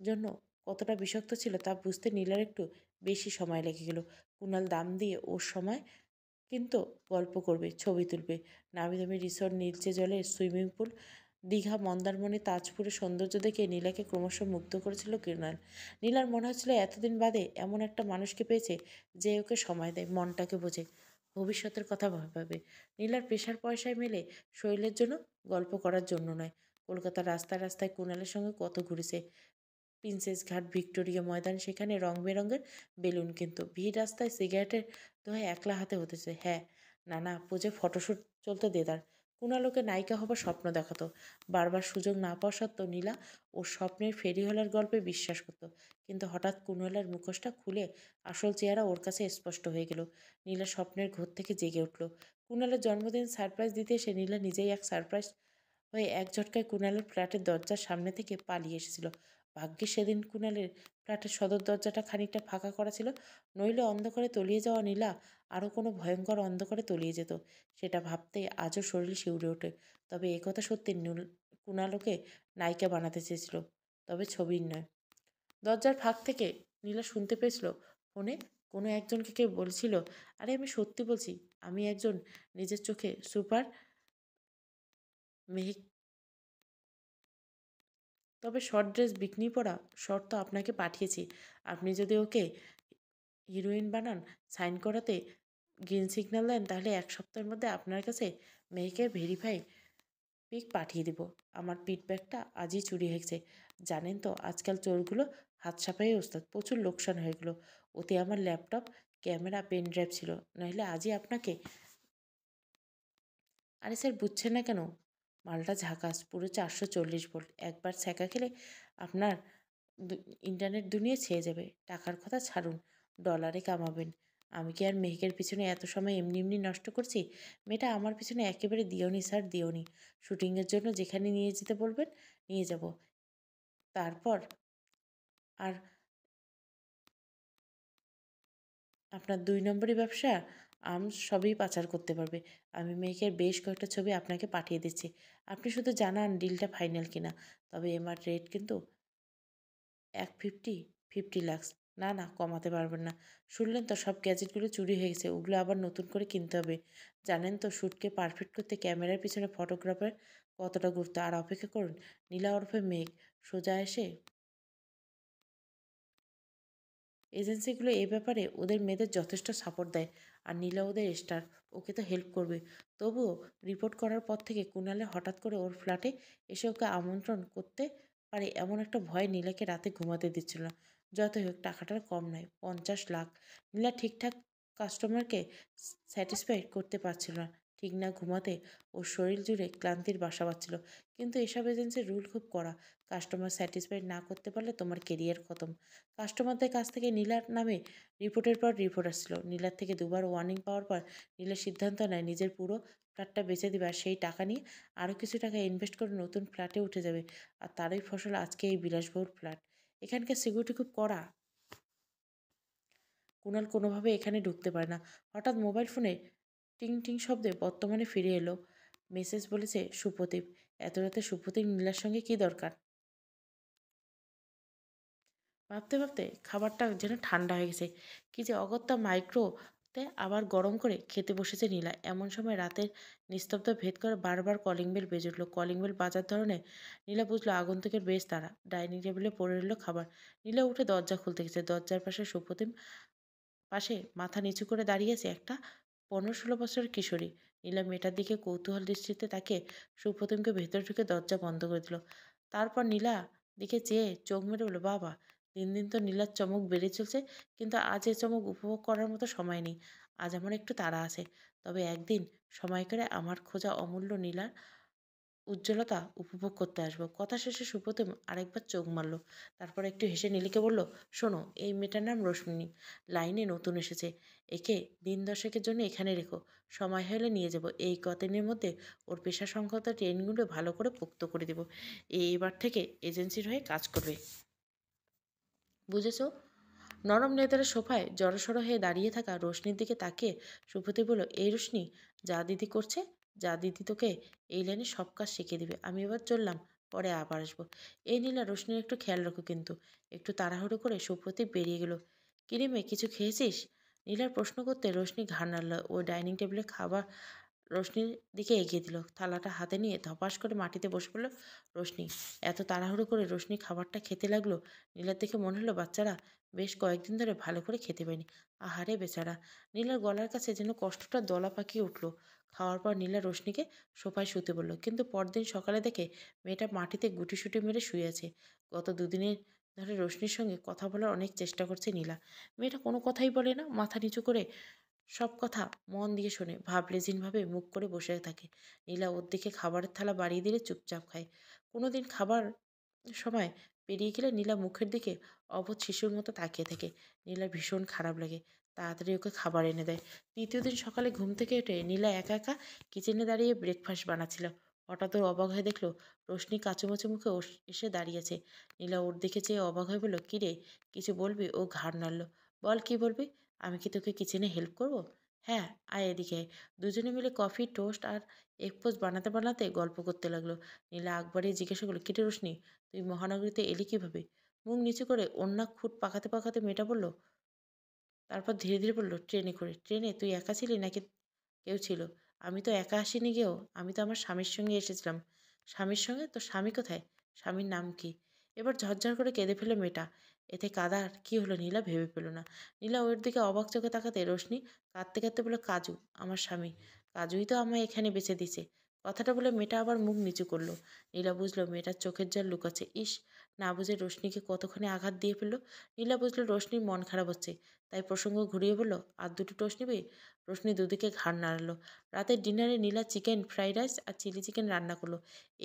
জন্য কতটা বিষাক্ত ছিল তা বুঝতে নীলার একটু বেশি সময় লেগে গেল। কুণাল দাম দিয়ে ওর সময় কিন্তু গল্প করবে, ছবি তুলবে। নামি দামি রিসোর্ট, নীলচে জলের সুইমিং পুল, দীঘা, মন্দারমণি, তাজপুরের সৌন্দর্য দেখে নীলাকে ক্রমশ মুগ্ধ করেছিল কুণাল। নীলার মনে হচ্ছিল এতদিন বাদে এমন একটা মানুষকে পেয়েছে যে ওকে সময় দেয়, মনটাকে বোঝে, ভবিষ্যতের কথা ভাবে। নীলার পেশার পয়সায় মেলে শরীরের জন্য, গল্প করার জন্য নয়। কলকাতার রাস্তায় রাস্তায় কুণালের সঙ্গে কত ঘুরেছে। প্রিন্সেস ঘাট, ভিক্টোরিয়া ময়দান, সেখানে রং বেরঙের বেলুন, কিন্তু ভিড় রাস্তায় সিগারেটের ধোঁয়ায় একলা হাতে হতেছে। হ্যাঁ, নানা পুজো ফটোশ্যুট চলতে দেদার। কুণালোকে নায়িকা হবার স্বপ্ন দেখাতো। বারবার সুযোগ না পাওয়া সত্ত্বেও নীলা ওর স্বপ্নের ফেরিওয়ালার গল্পে বিশ্বাস করত। কিন্তু হঠাৎ কুণালের মুখোশটা খুলে আসল চেহারা ওর কাছে স্পষ্ট হয়ে গেল। নীলা স্বপ্নের ঘোর থেকে জেগে উঠল। কুণালের জন্মদিন সারপ্রাইজ দিতে এসে নীলা নিজেই এক সারপ্রাইজ হয়ে এক ঝটকায় কুণালের ফ্ল্যাটের দরজার সামনে থেকে পালিয়ে এসেছিল। ভাগ্যে সেদিন কুণালের ফ্ল্যাটের সদর দরজাটা খানিকটা ফাঁকা করা ছিল, নইলে অন্ধকারে তলিয়ে যাওয়া নীলা আরও কোনো ভয়ঙ্কর অন্ধকারে তলিয়ে যেত। সেটা ভাবতে আজও শরীর শিউরে ওঠে। তবে একথা সত্যি, কুণালকে নায়িকা বানাতে চেয়েছিল, তবে ছবির নয়। দরজার ফাঁক থেকে নীলা শুনতে পেয়েছিল ফোনে কোনো একজনকে কেউ বলছিল, আরে আমি সত্যি বলছি, আমি একজন নিজের চোখে সুপার মেহিক। তবে শর্ট ড্রেস বিকিনি পরা শর্ট তো আপনাকে পাঠিয়েছি। আপনি যদি ওকে হিরোইন বানান, সাইন করাতে গ্রিন সিগন্যাল দেন, তাহলে 1 সপ্তাহের মধ্যে আপনার কাছে মেয়েকে ভেরিফাই পিক পাঠিয়ে দিব। আমার ফিডব্যাকটা আজই চুরি হয়েছে। জানেন তো আজকাল চোরগুলো হাত সাফাই ওস্তাদ। প্রচুর লোকসান হয়ে গেল। ওতে আমার ল্যাপটপ, ক্যামেরা, পেন ড্রাইভ ছিল, নইলে আজই আপনাকে। আরে স্যার, বুঝছেন না কেন? মালটা ঝাকাস, পুরো 440 ভোল্ট। একবার ছ্যাঁকা খেলে আপনার ইন্টারনেট দুনিয়া ছেয়ে যাবে। টাকার কথা ছাড়ুন, ডলারে কামাবেন। আমি কি আর মেহেকের পিছনে এত সময় এমনি এমনি নষ্ট করছি? মেয়েটা আমার পিছনে একেবারে দিওনি স্যার, দিওনি। শুটিংয়ের জন্য যেখানে নিয়ে যেতে বলবেন নিয়ে যাব। তারপর আর আপনার 2 নম্বরই ব্যবসা সবই পাচার করতে পারবে। আমি মেহেকের বেশ কয়েকটা ছবি আপনাকে পাঠিয়ে দিচ্ছি। আপনি শুধু জানান ডিলটা ফাইনাল কিনা। তবে এমআর রেট কিন্তু 150 লাখ। না না, কমাতে পারবেন না। শুনলেন তো, সব গ্যাজেটগুলো চুরি হয়ে গেছে। ওগুলো আবার নতুন করে কিনতে হবে। জানেন তো শ্যুটকে পারফেক্ট করতে ক্যামেরার পিছনে ফটোগ্রাফার কতটা গুরুত্ব। আর অপেক্ষা করুন, নীলা ওরফে মেঘ সোজা এসে এজেন্সিগুলো এ ব্যাপারে ওদের মেয়েদের যথেষ্ট সাপোর্ট দেয়। আর নীলা ওদের স্টার, ওকে তো হেল্প করবে। তবুও রিপোর্ট করার পর থেকে কুণালে হঠাৎ করে ওর ফ্ল্যাটে এসে ওকে আমন্ত্রণ করতে পারে এমন একটা ভয় নীলাকে রাতে ঘুমাতে দিচ্ছিল না। যতই হোক, টাকাটার কম নয়, 50 লাখ। নীলা ঠিকঠাক কাস্টমারকে স্যাটিসফাই করতে পারছিল না। ঠিক না ঘুমাতে ওর শরীর জুড়ে ক্লান্তির বাসা বাঁধছিল। কিন্তু এসব এজেন্সির রুল খুব কড়া। কাস্টমার স্যাটিসফাইড না করতে পারলে তোমার কেরিয়ার খতম। কাস্টমারদের কাছ থেকে নীলার নামে রিপোর্টের পর রিপোর্ট আসছিল। নীলার থেকে দুবার ওয়ার্নিং পাওয়ার পর নীলা সিদ্ধান্ত নেয় নিজের পুরো ফ্ল্যাটটা বেচে দেবে, আর সেই টাকা নিয়ে আরও কিছু টাকা ইনভেস্ট করে নতুন ফ্ল্যাটে উঠে যাবে। আর তারই ফসল আজকে এই বিলাসবহুল ফ্ল্যাট। এখানকার সিকিউরিটি খুব কড়া। কুণাল কোনোভাবে এখানে ঢুকতে পারে না। হঠাৎ মোবাইল ফোনে টিং টিং শব্দে বর্তমানে ফিরে এলো। মেসেজ বলেছে সুপ্রদীপ। এত রাতে সুপ্রদীপ নীলার সঙ্গে কী দরকার? ভাবতে ভাবতে খাবারটা যেন ঠান্ডা হয়ে গেছে। কী যে অগত্যা মাইক্রোতে আবার গরম করে খেতে বসেছে নীলা। এমন সময় রাতের নিস্তব্ধ ভেদ করে বারবার কলিং বেল বেজে উঠল। কলিং বেল বাজার ধরনে নীলা বুঝলো আগন্তুকের বেশ তাড়া। ডাইনিং টেবিলে পড়ে রইল খাবার। নীলা উঠে দরজা খুলতে গেছে। দরজার পাশে সুপ্রতিম পাশে মাথা নিচু করে দাঁড়িয়ে আছে একটা 15-16 বছরের কিশোরী। নীলা মেয়েটার দিকে কৌতূহল দৃষ্টিতে তাকে সুপ্রতিমকে ভেতরে ঢুকে দরজা বন্ধ করে দিল। তারপর নীলা দিকে চেয়ে চোখ মেরে বলল, বাবা! দিন দিন তো নীলার চমক বেড়ে চলছে, কিন্তু আজ এ চমক উপভোগ করার মতো সময় নেই। আজ আমার একটু তাড়া আছে। তবে একদিন সময় করে আমার খোঁজা অমূল্য নীলার উজ্জ্বলতা উপভোগ করতে আসবো। কথা শেষে সুপ্রতিম আরেকবার চোখ মারল। তারপর একটু হেসে নীলিকে বলল, শোনো, এই মেয়েটার নাম রশ্মিনী। লাইনে নতুন এসেছে। একে দিন 10-এর জন্য এখানে রেখো। সময় হলে নিয়ে যাব। এই কদিনের মধ্যে ওর পেশা সংক্রান্ত ট্রেনিংগুলো ভালো করে পোক্ত করে দেব। এবার থেকে এজেন্সির হয়ে কাজ করবে। বুঝেছো? নরম লেদারের সোফায় জড়সড় হয়ে দাঁড়িয়ে থাকা রোশনির দিকে তাকিয়ে সুপ্রতিভ বলল, এই রোশনি, যা দিদি করছে, যা দিদি তোকে এই লাইনে সব কাজ শিখিয়ে দিবে। আমি এবার চললাম, পরে আবার আসবো। এই নীলা, রোশনির একটু খেয়াল রাখো কিন্তু। একটু তাড়াহুড়ো করে সুপ্রতিভ বেরিয়ে গেল। কিরে মেয়ে, কিছু খেয়েছিস? নীলার প্রশ্ন করতে রোশনি ঘাড় নাড়ল। ওই ডাইনিং টেবিলে খাবার রোশনির দিকে এগিয়ে দিল। থালাটা হাতে নিয়ে ধপাস করে মাটিতে বসে পড়ল রোশনি। এত তাড়াহুড়ো করে রোশনি খাবারটা খেতে লাগলো। নীলার দেখে মনে হলো বাচ্চারা বেশ কয়েকদিন ধরে ভালো করে খেতে পায়নি। আহারে বেচারা! নীলার গলার কাছে যেন কষ্টটা দলা পাকিয়ে উঠল। খাওয়ার পর নীলা রোশনিকে সোফায় শুতে বলল, কিন্তু পরদিন সকালে দেখে মেয়েটা মাটিতে গুটিসুটি মেরে শুয়ে আছে। গত দুদিনের ধরে রোশনির সঙ্গে কথা বলার অনেক চেষ্টা করছে নীলা। মেয়েটা কোনো কথাই বলে না, মাথা নিচু করে সব কথা মন দিয়ে শোনে, ভাবলেজিনভাবে মুখ করে বসে থাকে। নীলা ওর দিকে খাবারের থালা বাড়িয়ে দিলে চুপচাপ খায়। কোনোদিন খাবার সময় পেরিয়ে গেলে নীলা মুখের দিকে অবোধ শিশুর মতো তাকিয়ে থাকে। নীলার ভীষণ খারাপ লাগে, তাড়াতাড়ি ওকে খাবার এনে দেয়। তৃতীয় দিন সকালে ঘুম থেকে উঠে নীলা একা একা কিচেনে দাঁড়িয়ে ব্রেকফাস্ট বানাচ্ছিল। হঠাৎ ওর অবাক হয়ে দেখলো রোশনি কাচুমাচু মুখে এসে দাঁড়িয়েছে। নীলা ওর দিকে চেয়ে অবাক হয়ে বলল, কিরে, কিছু বলবি? ও ঘাড় নাড়ল। বল, কি বলবি? আমি কি তোকে কিচেনে হেল্প করব? হ্যাঁ, আয় এদিকে আয়। দুজনে মিলে কফি, টোস্ট আর এগ পোস্ট বানাতে বানাতে গল্প করতে লাগলো। নীলা আকবরে জিজ্ঞাসা করলো, কিরে রোশনি, তুই মহানগরীতে এলি কিভাবে? মুখ নিচু করে ওড়না খুঁট পাকাতে পাকাতে মেয়েটা বলল, তারপর ধীরে ধীরে বলল, ট্রেনে করে। ট্রেনে? তুই একা ছিলি নাকি কেউ ছিল? আমি তো একা আসিনি গেও, আমি তো আমার স্বামীর সঙ্গে এসেছিলাম। স্বামীর সঙ্গে? তোর স্বামী কোথায়? স্বামীর নাম কি? এবার ঝরঝর করে কেঁদে ফেলে মেয়েটা। এতে কাদার কি হলো নীলা ভেবে পেল না। নীলা ওর দিকে অবাক চোখে তাকাতে রোশনি কাঁদতে কাঁদতে বলল, কাজু, আমার স্বামী। কাজুই তো আমায় এখানে বেঁচে দিছে। কথাটা বলে মেয়েটা আবার মুখ নিচু করলো। নীলা বুঝলো মেয়েটার চোখের জল লুকাচ্ছে। ইস, না বুঝে রোশনিকে কতখানি আঘাত দিয়ে ফেললো। নীলা বুঝলো রোশনির মন খারাপ হচ্ছে, তাই প্রসঙ্গ ঘুরিয়ে বলল, আর দুটো টোস্ট নিবি? রোশনি দুদিকে ঘাড় নাড়ালো। রাতের ডিনারে নীলা চিকেন ফ্রাইড রাইস আর চিলি চিকেন রান্না করলো।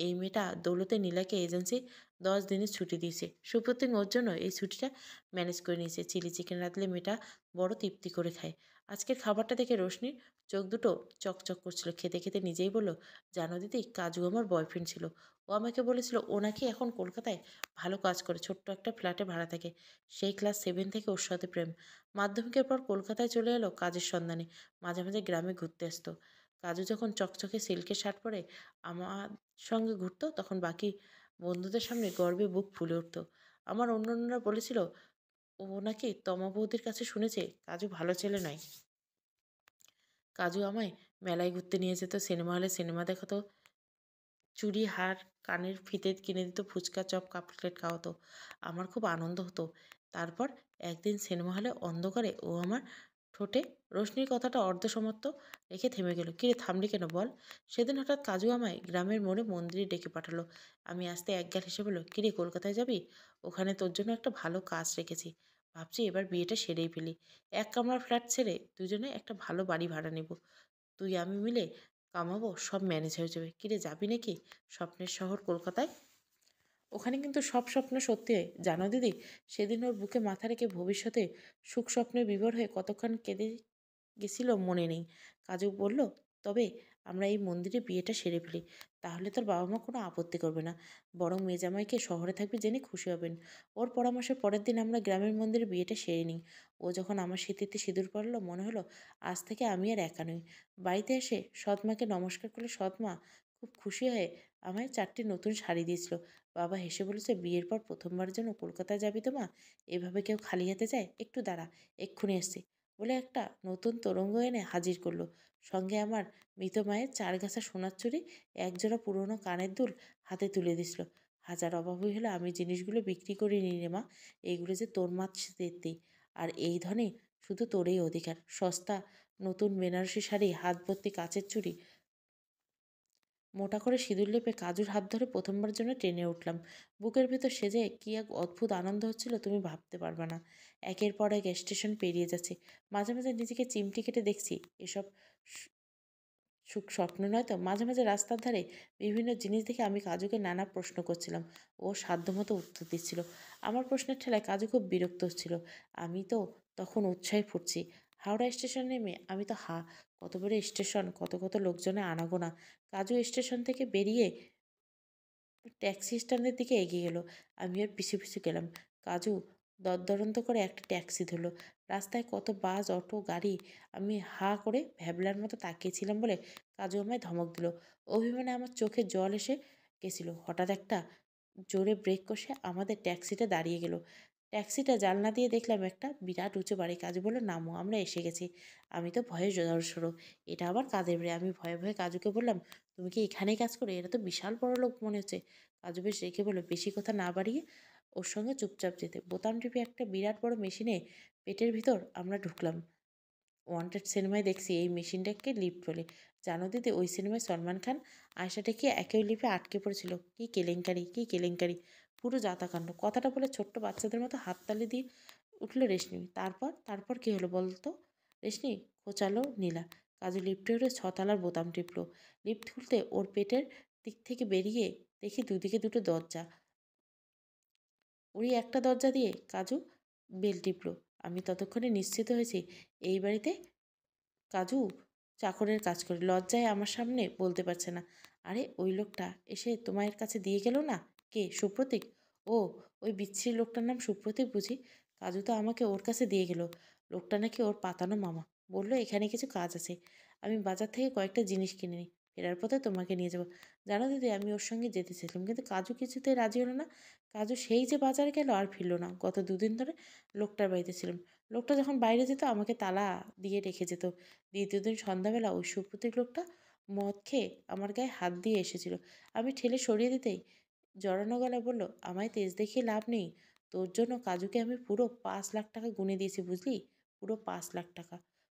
এই মেয়েটা দৌলতে নীলাকে এজেন্সি 10 দিনের ছুটি দিয়েছে। সুপ্রতিং ওর জন্য এই ছুটিটা ম্যানেজ করে নিয়েছে। চিলি চিকেন রাঁধলে মেয়েটা বড় তৃপ্তি করে খায়। আজকের খাবারটা দেখে রোশনির চোখ দুটো চকচক করছিল। খেতে খেতে নিজেই বলল, জানো দিদি, কাজু আমার বয়ফ্রেন্ড ছিল। ও আমাকে বলেছিল ও নাকি এখন কলকাতায় ভালো কাজ করে, ছোট্ট একটা ফ্ল্যাটে ভাড়া থাকে। সেই ক্লাস 7 থেকে ওর সাথে প্রেম। মাধ্যমিকের পর কলকাতায় চলে এলো কাজের সন্ধানে। মাঝে মাঝে গ্রামে ঘুরতে আসতো। কাজু যখন চকচকে সিল্কের শার্ট পরে আমার সঙ্গে ঘুরতো, তখন বাকি বন্ধুদের সামনে গর্বে বুক ফুলে উঠত। আমার অন্যান্যরা বলেছিল ও নাকি তমা বৌদির কাছে শুনেছে কাজু ভালো ছেলে নয়। কাজু আমায় মেলায় ঘুরতে নিয়ে যেত, সিনেমা হলে সিনেমা দেখাতো, চুড়ি, হার, কানের ফিতে কিনে দিত, ফুচকা, চপ, কাটলেট খাওয়াতো। আমার খুব আনন্দ হতো। তারপর একদিন সিনেমা হলে অন্ধকারে ও আমার ঠোঁটে রোশনির কথাটা অর্ধসমাপ্ত রেখে থেমে গেল। কিরে, থামলি কেন বল? সেদিন হঠাৎ কাজু আমায় গ্রামের মোড়ে মন্দিরে ডেকে পাঠালো। আমি আসতে একগাল হেসে বলল, কিরে, কলকাতায় যাবি? ওখানে তোর জন্য একটা ভালো কাজ রেখেছি। ভাবছি এবার বিয়েটা সেরেই ফেলি। এক কামরা ফ্ল্যাট ছেড়ে দুজনে একটা ভালো বাড়ি ভাড়া নেব। তুই আমি মিলে কামাবো, সব ম্যানেজ হয়ে যাবে। কিরে, যাবি নাকি? স্বপ্নের শহর কলকাতায়, ওখানে কিন্তু সব স্বপ্ন সত্যি হয় জানো দিদি। সেদিন ওর বুকে মাথা রেখে ভবিষ্যতে সুখ স্বপ্নে বিভোর হয়ে কতক্ষণ কেঁদে গেছিল মনে নেই। কাজু বলল, তবে আমরা এই মন্দিরে বিয়েটা সেরে ফেলি, তাহলে তোর বাবা মা কোনো আপত্তি করবে না। বরং মেজামাইকে শহরে থাকবে জেনে খুশি হবেন। ওর পরামর্শের পরের দিন আমরা গ্রামের মন্দিরে বিয়েটা সেরে নিই। ও যখন আমার স্মৃতিতে সিঁদুর পড়লো, মনে হলো আজ থেকে আমি আর একা নই। বাড়িতে এসে সৎমাকে নমস্কার করলে সৎমা খুব খুশি হয়ে আমায় 4টি নতুন শাড়ি দিয়েছিল। বাবা হেসে বলেছে, বিয়ের পর প্রথমবার জন্য কলকাতায় যাবি তো মা? এভাবে কেউ খালি হাতে যায়? একটু দাঁড়া, এক্ষুনি এসছি বলে একটা নতুন তোরঙ্গ এনে হাজির করলো। সঙ্গে আমার মৃত মায়ের 4 গাছা সোনার চুড়ি, একজোড়া পুরনো কানের দুল হাতে তুলে দিছিল। হাজার অভাবই হলে আমি জিনিসগুলো বিক্রি করিনি রে মা, এইগুলো যে তোর মাতৃ। আর এই ধনে শুধু তোরই অধিকার। সস্তা নতুন বেনারসি শাড়ি, হাত ভর্তি কাচের চুড়ি, মোটা করে সিঁদুর লেপে কাজুর হাত ধরে প্রথমবার জন্য ট্রেনে উঠলাম। বুকের ভেতর সেজে কি এক অদ্ভুত আনন্দ হচ্ছিল তুমি ভাবতে পারবে না। একের পর এক স্টেশন পেরিয়ে যাচ্ছে। মাঝে মাঝে নিজেকে চিমটি কেটে দেখছি এসব সুখ স্বপ্ন নয় তো। মাঝে মাঝে রাস্তার ধারে বিভিন্ন জিনিস দেখে আমি কাজুকে নানা প্রশ্ন করছিলাম। ও সাধ্যমতো উত্তর দিচ্ছিল। আমার প্রশ্নের ঠেলায় কাজু খুব বিরক্ত হচ্ছিল। আমি তো তখন উৎসাহে ফুটছি। হাওড়া স্টেশনে নেমে আমি তো কত বড় স্টেশন, কত কত লোকজনে আনাগোনা। কাজু স্টেশন থেকে বেরিয়ে ট্যাক্সি স্ট্যান্ডের দিকে এগিয়ে গেল। আমি ওর পিছু পিছু গেলাম। কাজু দরদরন্ত করে একটা ট্যাক্সি ধরলো। রাস্তায় কত বাস, অটো, গাড়ি। আমি করে ভ্যাবলার মতো তাকিয়েছিলাম বলে কাজু আমায় ধমক দিল। অভিমানে আমার চোখে জল এসে গেছিল। হঠাৎ একটা জোরে ব্রেক কষে আমাদের ট্যাক্সিটা দাঁড়িয়ে গেল। ট্যাক্সিটা জানলা দিয়ে দেখলাম একটা বিরাট উঁচু বাড়ি। কাজু বলল, নামো, আমরা এসে গেছি। আমি তো ভয়ে জড়সড়। এটা আবার কাদের বাড়ি? আমি ভয়ে ভয়ে কাজুকে বললাম, তুমি কি এখানেই কাজ করো? এরা তো বিশাল বড় লোক মনে হচ্ছে। কাজু বেশ রেখে বলল, বেশি কথা না বাড়িয়ে ওর সঙ্গে চুপচাপ যেতে। বোতাম টিপে একটা বিরাট বড় মেশিনে পেটের ভিতর আমরা ঢুকলাম। ওয়ান্টেড সিনেমায় দেখছি এই মেশিনটাকে লিফট বলে। জানো দিদি, ওই সিনেমায় সলমান খান আয়শাটাকে একই লিফে আটকে পড়েছিল। কি কেলেঙ্কারি, কি কেলেঙ্কারি! পুরো যাতাকাণ্ড। কথাটা বলে ছোট্ট বাচ্চাদের মতো হাততালি দিয়ে উঠল রেশমি। তারপর কি হলো বলতো? রেশমি খোঁচালো নীলা। কাজু লিফটে উঠে ছতলার বোতাম টিপল। লিফট খুলতে ওর পেটের দিক থেকে বেরিয়ে দেখি দুদিকে দুটো দরজা। ওই একটা দরজা দিয়ে কাজু বেল টিপল। আমি ততক্ষণে নিশ্চিত হয়েছি এই বাড়িতে কাজু চাকরের কাজ করে। লজ্জায় আমার সামনে বলতে পারছে না। আরে ওই লোকটা এসে তোমার কাছে দিয়ে গেল না? কে? সুপ্রতীক? ও, ওই বিচ্ছিরি লোকটার নাম সুপ্রতীক বুঝি? কাজু তো আমাকে ওর কাছে দিয়ে গেল। লোকটা নাকি ওর পাতানো মামা। বলল এখানে কিছু কাজ আছে। আমি বাজার থেকে কয়েকটা জিনিস কিনে নিই, ফেরার পথে তোমাকে নিয়ে যাবো। জানো দিদি, আমি ওর সঙ্গে যেতে চেয়েছিলাম, কিন্তু কাজু কিছুতেই রাজি হলো না। কাজু সেই যে বাজারে গেল আর ফিরল না। গত দুদিন ধরে লোকটার বাড়িতে ছিলাম। লোকটা যখন বাইরে যেত আমাকে তালা দিয়ে রেখে যেত। দ্বিতীয় দিন সন্ধ্যাবেলা ওই সুপ্রতীক লোকটা মদ খেয়ে আমার গায়ে হাত দিয়ে এসেছিল। আমি ঠেলে সরিয়ে দিতেই জড়ানো গলায় বলল, আমায় তেজ দেখিয়ে লাভ নেই। তোর জন্য কাজুকে আমি পুরো 5 লাখ টাকা গুনে দিয়েছি বুঝলি? পুরো 5 লাখ টাকা।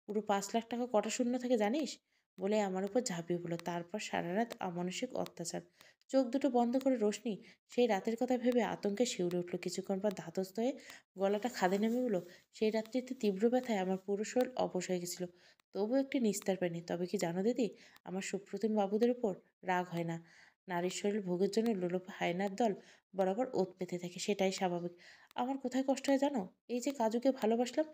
পুরো 5 লাখ টাকা কটা শূন্য থাকে জানিস? বলে আমার উপর ঝাঁপিয়ে পড়লো। তারপর সারা রাত অমানসিক অত্যাচার। চোখ দুটো বন্ধ করে রোশনি সেই রাতের কথা ভেবে আতঙ্কে শিউরে উঠল। কিছুক্ষণ পর ধাতস্থ হয়ে গলাটা খাদে নেমে বলল, সেই রাত্রিতে তীব্র ব্যথায় আমার পুরো শরীর অবশ হয়ে গেছিল। তবু একটি নিস্তার পাইনি। তবে কি জানো দিদি, আমার সুপ্রতিম বাবুদের উপর রাগ হয় না। নারীর শরীর ভোগের জন্য লোলুপ হায়নার দল বরাবর ওত পেতে থাকে, সেটাই স্বাভাবিক। আমার কোথায় কষ্ট হয় জানো? এই যে কাজুকে ভালোবাসলাম,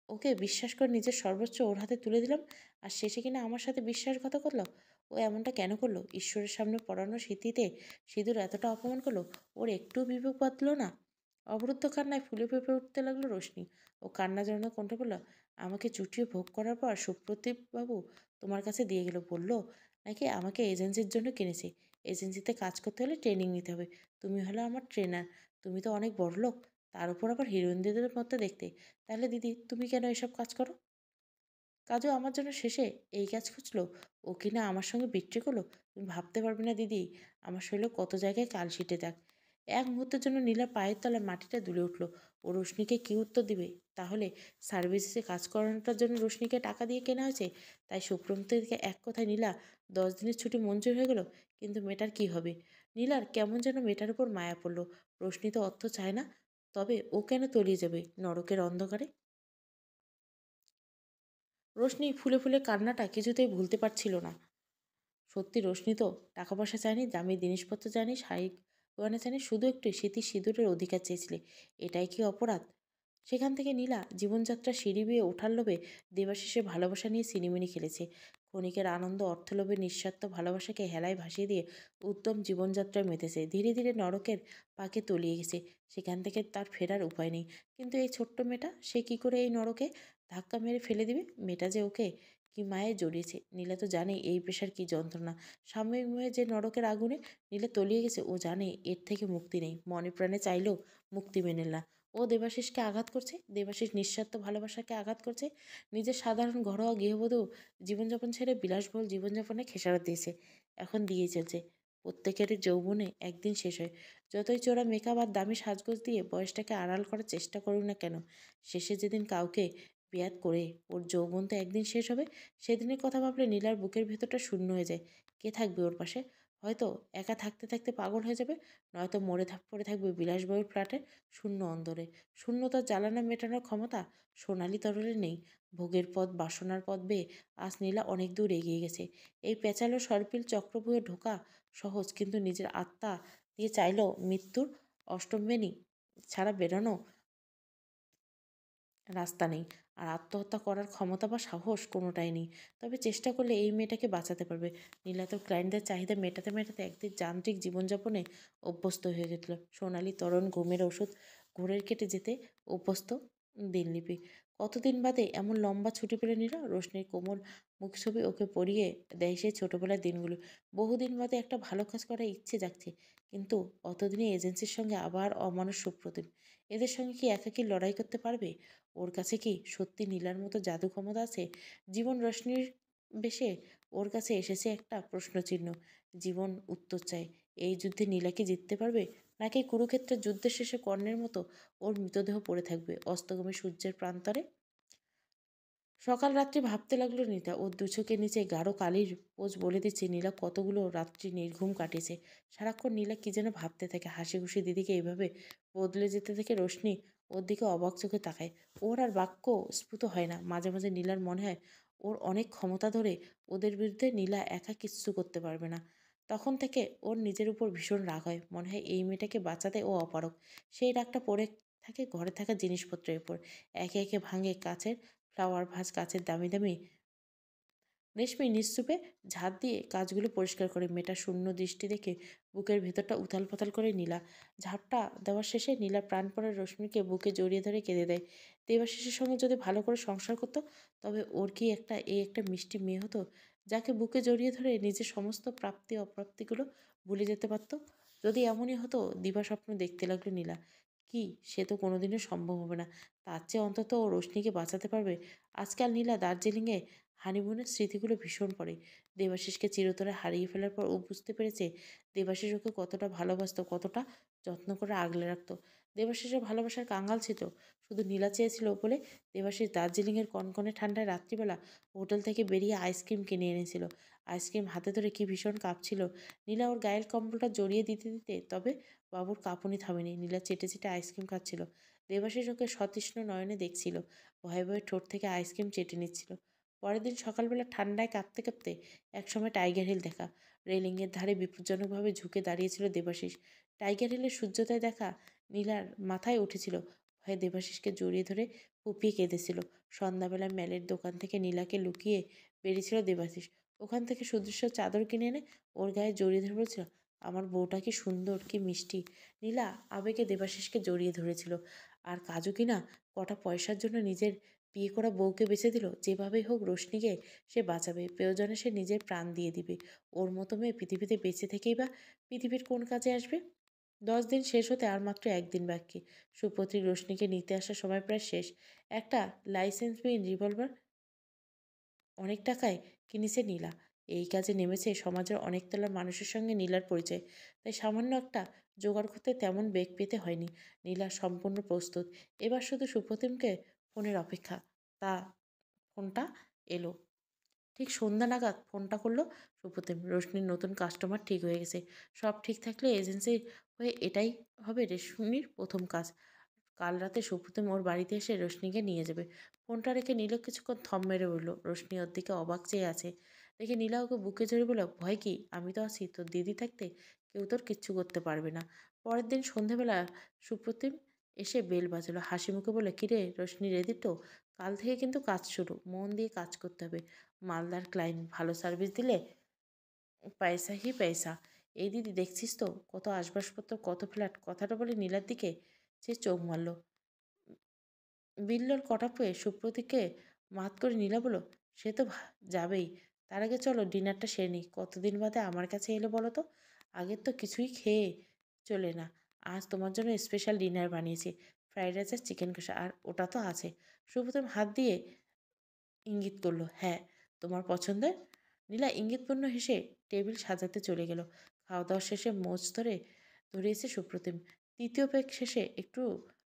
ওকে বিশ্বাস করে নিজের সর্বোচ্চ ওর হাতে তুলে দিলাম, আর শেষে কিনা আমার সাথে বিশ্বাসঘাত করলো। ও এমনটা কেন করলো? ঈশ্বরের সামনে পড়ানো স্মৃতিতে সিঁদুর এতটা অপমান করলো, ওর একটু বিবেক বাঁধলো না? অবরুদ্ধ কান্নায় ফুলে ফেঁপে উঠতে লাগলো রোশনি। ও কান্না জড়ানো কণ্ঠে বলল, আমাকে চুটিয়ে ভোগ করার পর সুপ্রদীপ বাবু তোমার কাছে দিয়ে গেল। বলল নাকি আমাকে এজেন্সির জন্য কিনেছে। এজেন্সিতে কাজ করতে হলে ট্রেনিং নিতে হবে। তুমি হলো আমার ট্রেনার। তুমি তো অনেক বড় লোক, তার উপর আবার হিরোইনদের মতো দেখতে। তাহলে দিদি তুমি কেন এসব কাজ করো? কাজু আমার জন্য শেষে এই কাজ খুঁজলো। ও কিনা আমার সঙ্গে বিক্রি করলো। তুমি ভাবতে পারবে না দিদি, আমার শরীরে কত জায়গায় কালশিটে দাগ। এক মুহূর্তের জন্য নীলার পায়ের তলায় মাটিটা দুলে উঠলো। ও রোশনিকে কী উত্তর দিবে? তাহলে সার্ভিসে কাজ করানোটার জন্য রোশনিকে টাকা দিয়ে কেনা হয়েছে, তাই সুপ্রম থেকে এক কথায় নীলা 10 দিনের ছুটি মঞ্জুর হয়ে গেল। কিন্তু মেয়েটার কী হবে? নীলার কেমন যেন মেয়েটার উপর মায়া পড়লো। রোশনি তো অর্থ চায় না, তবে ও কেন তলিয়ে যাবে নরকের অন্ধকারে? রোশনি ফুলে ফুলে কান্নাটা কিছুতেই ভুলতে পারছিল না। সত্যি রোশনি তো টাকা পয়সা চায়নি, দামি জিনিসপত্র চায়নি, শাড়ি গয়না চায়নি, শুধু একটু স্মৃতি সিঁদুরের অধিকার চেয়েছিলে। এটাই কি অপরাধ? সেখান থেকে নীলা জীবনযাত্রা সিঁড়ি বেয়ে ওঠার লোভে দেবাশিসের ভালোবাসা নিয়ে সিনেমিনি খেলেছে। ক্ষণিকের আনন্দ অর্থলোভে নিঃস্বার্থ ভালোবাসাকে হেলায় ভাসিয়ে দিয়ে উত্তম জীবনযাত্রায় মেতেছে। ধীরে ধীরে নরকের পাকে তলিয়ে গেছে। সেখান থেকে তার ফেরার উপায় নেই। কিন্তু এই ছোট্ট মেয়েটা, সে কি করে এই নরকে ধাক্কা মেরে ফেলে দিবে? মেয়েটা যে ওকে কি মায়ে জড়িয়েছে। নীলা তো জানে এই পেশার কি যন্ত্রণা। সাময়িক মেয়ে যে নরকের আগুনে নীলা তলিয়ে গেছে, ও জানে এর থেকে মুক্তি নেই। মনে প্রাণে চাইলেও মুক্তি মেনে না। ও দেবাশিসকে আঘাত করছে, দেবাশিস নিঃস্বার্থ ভালোবাসাকে আঘাত করছে। নিজের সাধারণ ঘরোয়া গৃহবধূ জীবনযাপন ছেড়ে বিলাসবহুল জীবনযাপনে খেসারত দিয়েছে, এখন দিয়েই চলছে। প্রত্যেকের যৌবনে একদিন শেষ হয়। যতই চোরা মেকআপ আর দামি সাজগোজ দিয়ে বয়সটাকে আড়াল করার চেষ্টা করুক না কেন, শেষে যেদিন কাউকে বিয়াত করে ওর যৌবন তো একদিন শেষ হবে। সেদিনের কথা ভাবলে নীলার বুকের ভেতরটা শূন্য হয়ে যায়। কে থাকবে ওর পাশে? হয়তো একা থাকতে থাকতে পাগল হয়ে যাবে, নয়তো পড়ে থাকবে বিলাসবহুল ফ্ল্যাটে শূন্য অন্দরে। শূন্যতার জ্বালানা মেটানোর ক্ষমতা সোনালি তরলে নেই। ভোগের পথ, বাসনার পথ বেয়ে আজ নীলা অনেক দূর এগিয়ে গেছে। এই পেঁচালো সর্পিল চক্রব্যূহে ঢোকা সহজ, কিন্তু নিজের আত্মা দিয়ে চাইলেও মৃত্যুর অষ্টম বেনি ছাড়া বেরোনো রাস্তা নেই। আর আত্মহত্যা করার ক্ষমতা বা সাহস কোনোটাই নেই। তবে চেষ্টা করলে এই মেয়েটাকে বাঁচাতে পারবে। নীলা তো ক্লায়েন্টদের চাহিদা মেটাতে মেটাতে একদিন যান্ত্রিক জীবনযাপনে অভ্যস্ত হয়ে গেছিল। সোনালি তরণ ঘুমের ওষুধ ঘোরের কেটে যেতে অভ্যস্ত দিনলিপি। কতদিন বাদে এমন লম্বা ছুটি পেলে নীলা? রোশনির কোমল মুখ ছবি ওকে পড়িয়ে দেয় সেই ছোটোবেলার দিনগুলো। বহুদিন বাদে একটা ভালো কাজ করার ইচ্ছে জাগছে। কিন্তু অতদিনে এজেন্সির সঙ্গে আবার অমানুষ সুপ্রতিম। এদের সঙ্গে কি একাকী লড়াই করতে পারবে? ওর কাছে কি সত্যি নীলার মতো জাদু ক্ষমতা আছে? জীবন রশ্মির বেশে ওর কাছে এসেছে একটা প্রশ্নচিহ্ন। জীবন উত্তর চায়। এই যুদ্ধে নীলা কি জিততে পারবে, নাকি কুরুক্ষেত্রের যুদ্ধের শেষে কর্ণের মতো ওর মৃতদেহ পড়ে থাকবে অস্তগামী সূর্যের প্রান্তরে? সকাল রাত্রি ভাবতে লাগলো নীলা। ওর দু চোখের নিচে গাঢ় কালির পোজ বলে দিচ্ছে নীলা কতগুলো রাত্রি নির্ঘুম কাটিয়েছে। সারাক্ষণ নীলা কি যেন ভাবতে থাকে। হাসি খুশি দিদিকে এইভাবে বদলে যেতে থেকে রোশনি ওর দিকে অবাক চোখে তাকায়। ওর আর বাক্য স্ফুট হয় না। মাঝে মাঝে নীলার মনে হয় ওর অনেক ক্ষমতা ধরে ওদের বিরুদ্ধে নীলা একা কিচ্ছু করতে পারবে না। তখন থেকে ওর নিজের উপর ভীষণ রাগ হয়। মনে হয় এই মেয়েটাকে বাঁচাতে ও অপারগ। সেই রাগটা পড়ে থাকে ঘরে থাকা জিনিসপত্রের উপর। একে একে ভাঙে কাচের ফ্লাওয়ার ভাস, কাচের দামি দামি। রেশমি নিশ্চুপে ঝাঁত দিয়ে কাজগুলো পরিষ্কার করে। মেয়েটা শূন্য দৃষ্টি দেখে বুকের ভেতরটা উথাল পাতাল করে নীলা। ঝাপটা দেওয়ার শেষে নীলা প্রাণ পড়ে রশ্মিকে বুকে জড়িয়ে ধরে কেঁদে দেয়। দেবাশিসের সঙ্গে যদি ভালো করে সংসার করতো তবে ওর কি একটা মিষ্টি মেয়ে হতো, যাকে বুকে জড়িয়ে ধরে নিজের সমস্ত প্রাপ্তি অপ্রাপ্তিগুলো ভুলে যেতে পারতো। যদি এমনই হতো, দিবা স্বপ্ন দেখতে লাগলো নীলা। কি, সে তো কোনোদিনও সম্ভব হবে না। তার চেয়ে অন্তত ও রোশনিকে বাঁচাতে পারবে। আজকাল নীলা দার্জিলিংয়ে হানিমুনের স্মৃতিগুলো ভীষণ পড়ে। দেবাশিসকে চিরতরে হারিয়ে ফেলার পর ও বুঝতে পেরেছে দেবাশিস ওকে কতটা ভালোবাসতো, কতটা যত্ন করে আগলে রাখতো। দেবাশিসের ভালোবাসার কাঙ্গাল ছিল। শুধু নীলা চেয়েছিল বলে দেবাশিস দার্জিলিংয়ের কনকনে ঠান্ডায় রাত্রিবেলা হোটেল থেকে বেরিয়ে আইসক্রিম কিনে এনেছিল। আইসক্রিম হাতে ধরে কি ভীষণ কাঁপছিল। নীলা ওর গায়ের কম্বলটা জড়িয়ে দিতে দিতে তবে বাবুর কাঁপুনি থামেনি। নীলা চেটে চেটে আইসক্রিম খাচ্ছিল। দেবাশিস ওকে সতৃষ্ণ নয়নে দেখছিল। ভয়ে ভয়ে ঠোঁট থেকে আইসক্রিম চেটে নিচ্ছিল। পরের দিন সকালবেলা ঠান্ডায় কাঁপতে কাঁপতে একসময় টাইগার হিল দেখা। রেলিংয়ের ধারে বিপজ্জনকভাবে ঝুঁকে দাঁড়িয়েছিল দেবাশিস। টাইগার হিলের সূর্যোদয় দেখা নীলার মাথায় উঠেছিল। ভয়ে দেবাশিসকে জড়িয়ে ধরে ফুপিয়ে কেঁদেছিল। সন্ধ্যাবেলায় ম্যালের দোকান থেকে নীলাকে লুকিয়ে বেরিয়েছিল দেবাশিস। ওখান থেকে সুদৃশ্য চাদর কিনে এনে ওর গায়ে জড়িয়ে ধরে বলছিল, আমার বউটা কি সুন্দর, কি মিষ্টি। নীলা আবেগে দেবাশিসকে জড়িয়ে ধরেছিল। আর কাজু কিনা কটা পয়সার জন্য নিজের বিয়ে করা বউকে বেঁচে দিল। যেভাবেই হোক রোশনিকে সে বাঁচাবে, প্রয়োজনে সে নিজের প্রাণ দিয়ে দিবে। ওর মতো মেয়ে পৃথিবীতে বেঁচে থেকেই বা পৃথিবীর কোন কাজে আসবে। 10 দিন শেষ হতে আর মাত্র একদিন বাকি। সুপত্রী রোশনিকে নিতে আসার সময় প্রায় শেষ। একটা লাইসেন্সবিহীন রিভলভার অনেক টাকায় কিনেছে নীলা। এই কাজে নেমেছে সমাজের অনেক তলার মানুষের সঙ্গে নীলার পরিচয়। তাই সামান্য একটা জোগাড় করতে তেমন বেগ পেতে হয়নি। নীলা সম্পূর্ণ প্রস্তুত। এবার শুধু সুপ্রতিমকে ফোনের অপেক্ষা। তা ফোনটা এলো। ঠিক সন্ধ্যা নাগাদ ফোনটা করলো সুপ্রতিম। রোশনির নতুন কাস্টমার ঠিক হয়ে গেছে। সব ঠিক থাকলে এজেন্সি হয়ে এটাই হবে রেশমির প্রথম কাজ। কাল রাতে সুপ্রতিম ওর বাড়িতে এসে রোশনিকে নিয়ে যাবে। ফোনটা রেখে নীলা কিছুক্ষণ থম মেরে রইল। রোশনি ওর দিকে অবাক চেয়ে আছে। দেখে নীলা ওকে বুকে জড়িয়ে বলল, ভয় কি, আমি তো আছি। তোর দিদি থাকতে কেউ তোর কিচ্ছু করতে পারবে না। পরের দিন সন্ধেবেলা সুপ্রতিম এসে বেল বাজালো। হাসি মুখে বলে, কিরে রোশনি, রেডি তো? কাল থেকে কিন্তু কাজ শুরু। মন দিয়ে কাজ করতে হবে। মালদার ক্লায়েন্ট, ভালো সার্ভিস দিলে পয়সা হি পয়সা। এই দিদি দেখছিস তো, কত আসবাবপত্র, কত ফ্ল্যাট। কথাটা বলে নীলার দিকে সে চোখ মারল। বিল্বল কটাপে সুপ্রতীককে মাত করে নীলা বলল, সে তো যাবেই। তার আগে চলো ডিনারটা সেরে নিই। কতদিন বাদে আমার কাছে এলে বলো তো? আগের তো কিছুই খেয়ে চলে না। আজ তোমার জন্য স্পেশাল ডিনার বানিয়েছি। ফ্রাইড রাইস আর চিকেন কষা, আর ওটা তো আছে। সুপ্রতিম হাত দিয়ে ইঙ্গিত করলো, হ্যাঁ, তোমার পছন্দের। নীলা ইঙ্গিতপূর্ণ হেসে টেবিল সাজাতে চলে গেল। খাওয়া দাওয়া শেষে মোচ ধরিয়েছে সুপ্রতিম। তৃতীয় প্যাক শেষে একটু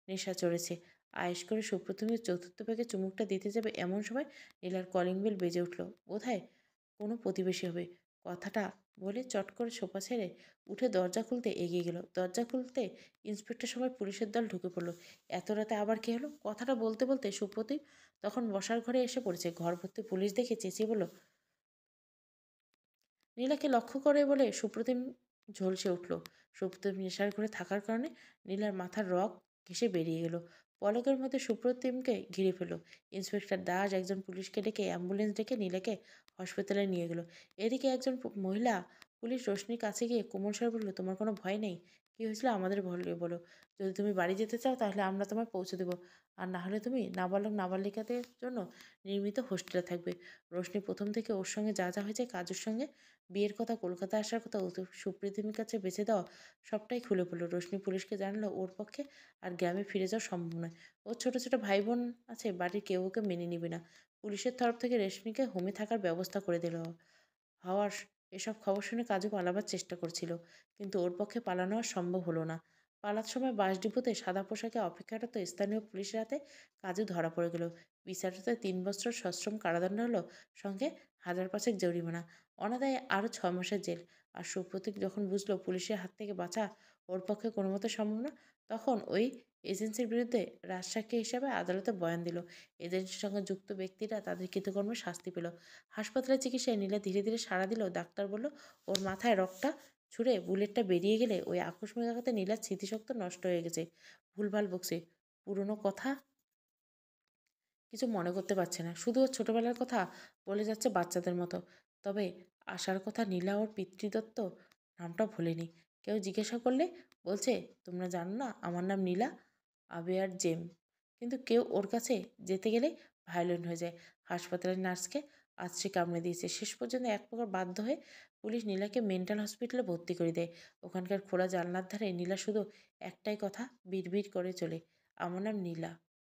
নেশা চড়েছে। আয়েশ করে সুপ্রতিমের চতুর্থ প্যাকে চুমুকটা দিতে যাবে এমন সময় নীলার কলিং বেল বেজে উঠল। বোধহয় কোনো প্রতিবেশী হবে। কথাটা বলে চট করে সোফা ছেড়ে উঠে দরজা খুলতে এগিয়ে গেল। দরজা খুলতে ইন্সপেক্টর সময় পুলিশের দল ঢুকে পড়ল। এত রাতে আবার কে হলো? কথাটা বলতে বলতে সুপ্রতিম তখন বসার ঘরে এসে পড়েছে। ঘর ভর্তি পুলিশ দেখে চেঁচিয়ে বলল, নীলাকে লক্ষ্য করে বলে সুপ্রতিম ঝলসে উঠল। সুপ্রতিম নেশার ঘরে থাকার কারণে নীলার মাথার রগ ঘেঁষে বেরিয়ে গেল। পলকের মধ্যে সুপ্রতিমকে ঘিরে ফেলল। ইন্সপেক্টর দাস একজন পুলিশকে ডেকে অ্যাম্বুলেন্স ডেকে নীলাকে হসপিটালে নিয়ে গেল। এদিকে একজন মহিলা পুলিশ রোশনির কাছে গিয়ে কোমল স্বরে বলল, তোমার কোনো ভয় নেই? কী হয়েছিল আমাদের বলো। যদি তুমি বাড়ি যেতে চাও তাহলে আমরা তোমায় পৌঁছে দেবো। আর না হলে তুমি নাবালক নাবালিকাদের জন্য নির্মিত হোস্টেলে থাকবে। রোশনি প্রথম থেকে ওর সঙ্গে যা যা হয়েছে, কাজের সঙ্গে বিয়ের কথা, কলকাতা আসার কথা, সুপ্রীতিমের কাছে বেঁচে দেওয়া, সবটাই খুলে পড়ল। রোশনি পুলিশকে জানালো ওর পক্ষে আর গ্রামে ফিরে যাওয়া সম্ভব নয়। ওর ছোট ছোট ভাই বোন আছে, বাড়ির কেউ ওকে মেনে নিবে না। পুলিশের তরফ থেকে রেশমিকে হোমে থাকার ব্যবস্থা করে দিল। হওয়ার এসব খবর শুনে কাজু পালাবার চেষ্টা করছিল, কিন্তু ওর পক্ষে পালানো আর সম্ভব হলো না। পালার সময় বাস ডিপোতে সাদা পোশাকে অপেক্ষারত স্থানীয় পুলিশের হাতে কাজু ধরা পড়ে গেল। বিচারতে 3 বছর সশ্রম কারাদণ্ড হলো, সঙ্গে 1000 জরিমানা। অনাদায়ে আরও 6 মাসের জেল। আর সুপ্রতীক যখন বুঝলো পুলিশের হাত থেকে বাঁচা ওর পক্ষে কোনো মতে সম্ভব না, তখন ওই এজেন্সির বিরুদ্ধে রাজসাক্ষী হিসাবে আদালতে বয়ান দিল। এজেন্সির সঙ্গে যুক্ত ব্যক্তিরা তাদের কৃতকর্মে শাস্তি পেল। হাসপাতালে চিকিৎসায় নীলা ধীরে ধীরে সাড়া দিল। ডাক্তার বলল ওর মাথায় রক্তটা ছুঁড়ে বুলেটটা বেরিয়ে গেলে ওই আকস্মিক আঘাতে নীলার স্মৃতিশক্তি নষ্ট হয়ে গেছে। ভুলভাল বকছে, পুরনো কথা কিছু মনে করতে পারছে না, শুধু ওর ছোটবেলার কথা বলে যাচ্ছে বাচ্চাদের মতো। তবে আসার কথা নীলা ওর পিতৃদত্ত নামটা ভোলেনি। কেউ জিজ্ঞাসা করলে বলছে, তোমরা জানো না আমার নাম নীলা আবেয়ার জেম। কিন্তু কেউ ওর কাছে যেতে গেলে ভায়োলেন্ট হয়ে যায়। হাসপাতালের নার্সকে আছড়ে কামড়ে দিয়েছে। শেষ পর্যন্ত এক প্রকার বাধ্য হয়ে পুলিশ নীলাকে মেন্টাল হসপিটালে ভর্তি করে দেয়। ওখানকার খোলা জানলার ধারে নীলা শুধু একটাই কথা বিড়বিড় করে চলে, আমার নাম নীলা।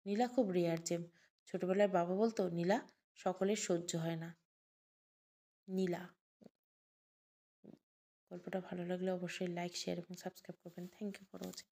নীলা খুব রেয়ার জেম। ছোটবেলায় বাবা বলতো নীলা সকলের সহ্য হয় না। নীলা। গল্পটা ভালো লাগলে অবশ্যই লাইক, শেয়ার এবং সাবস্ক্রাইব করবেন। Thank you for watching.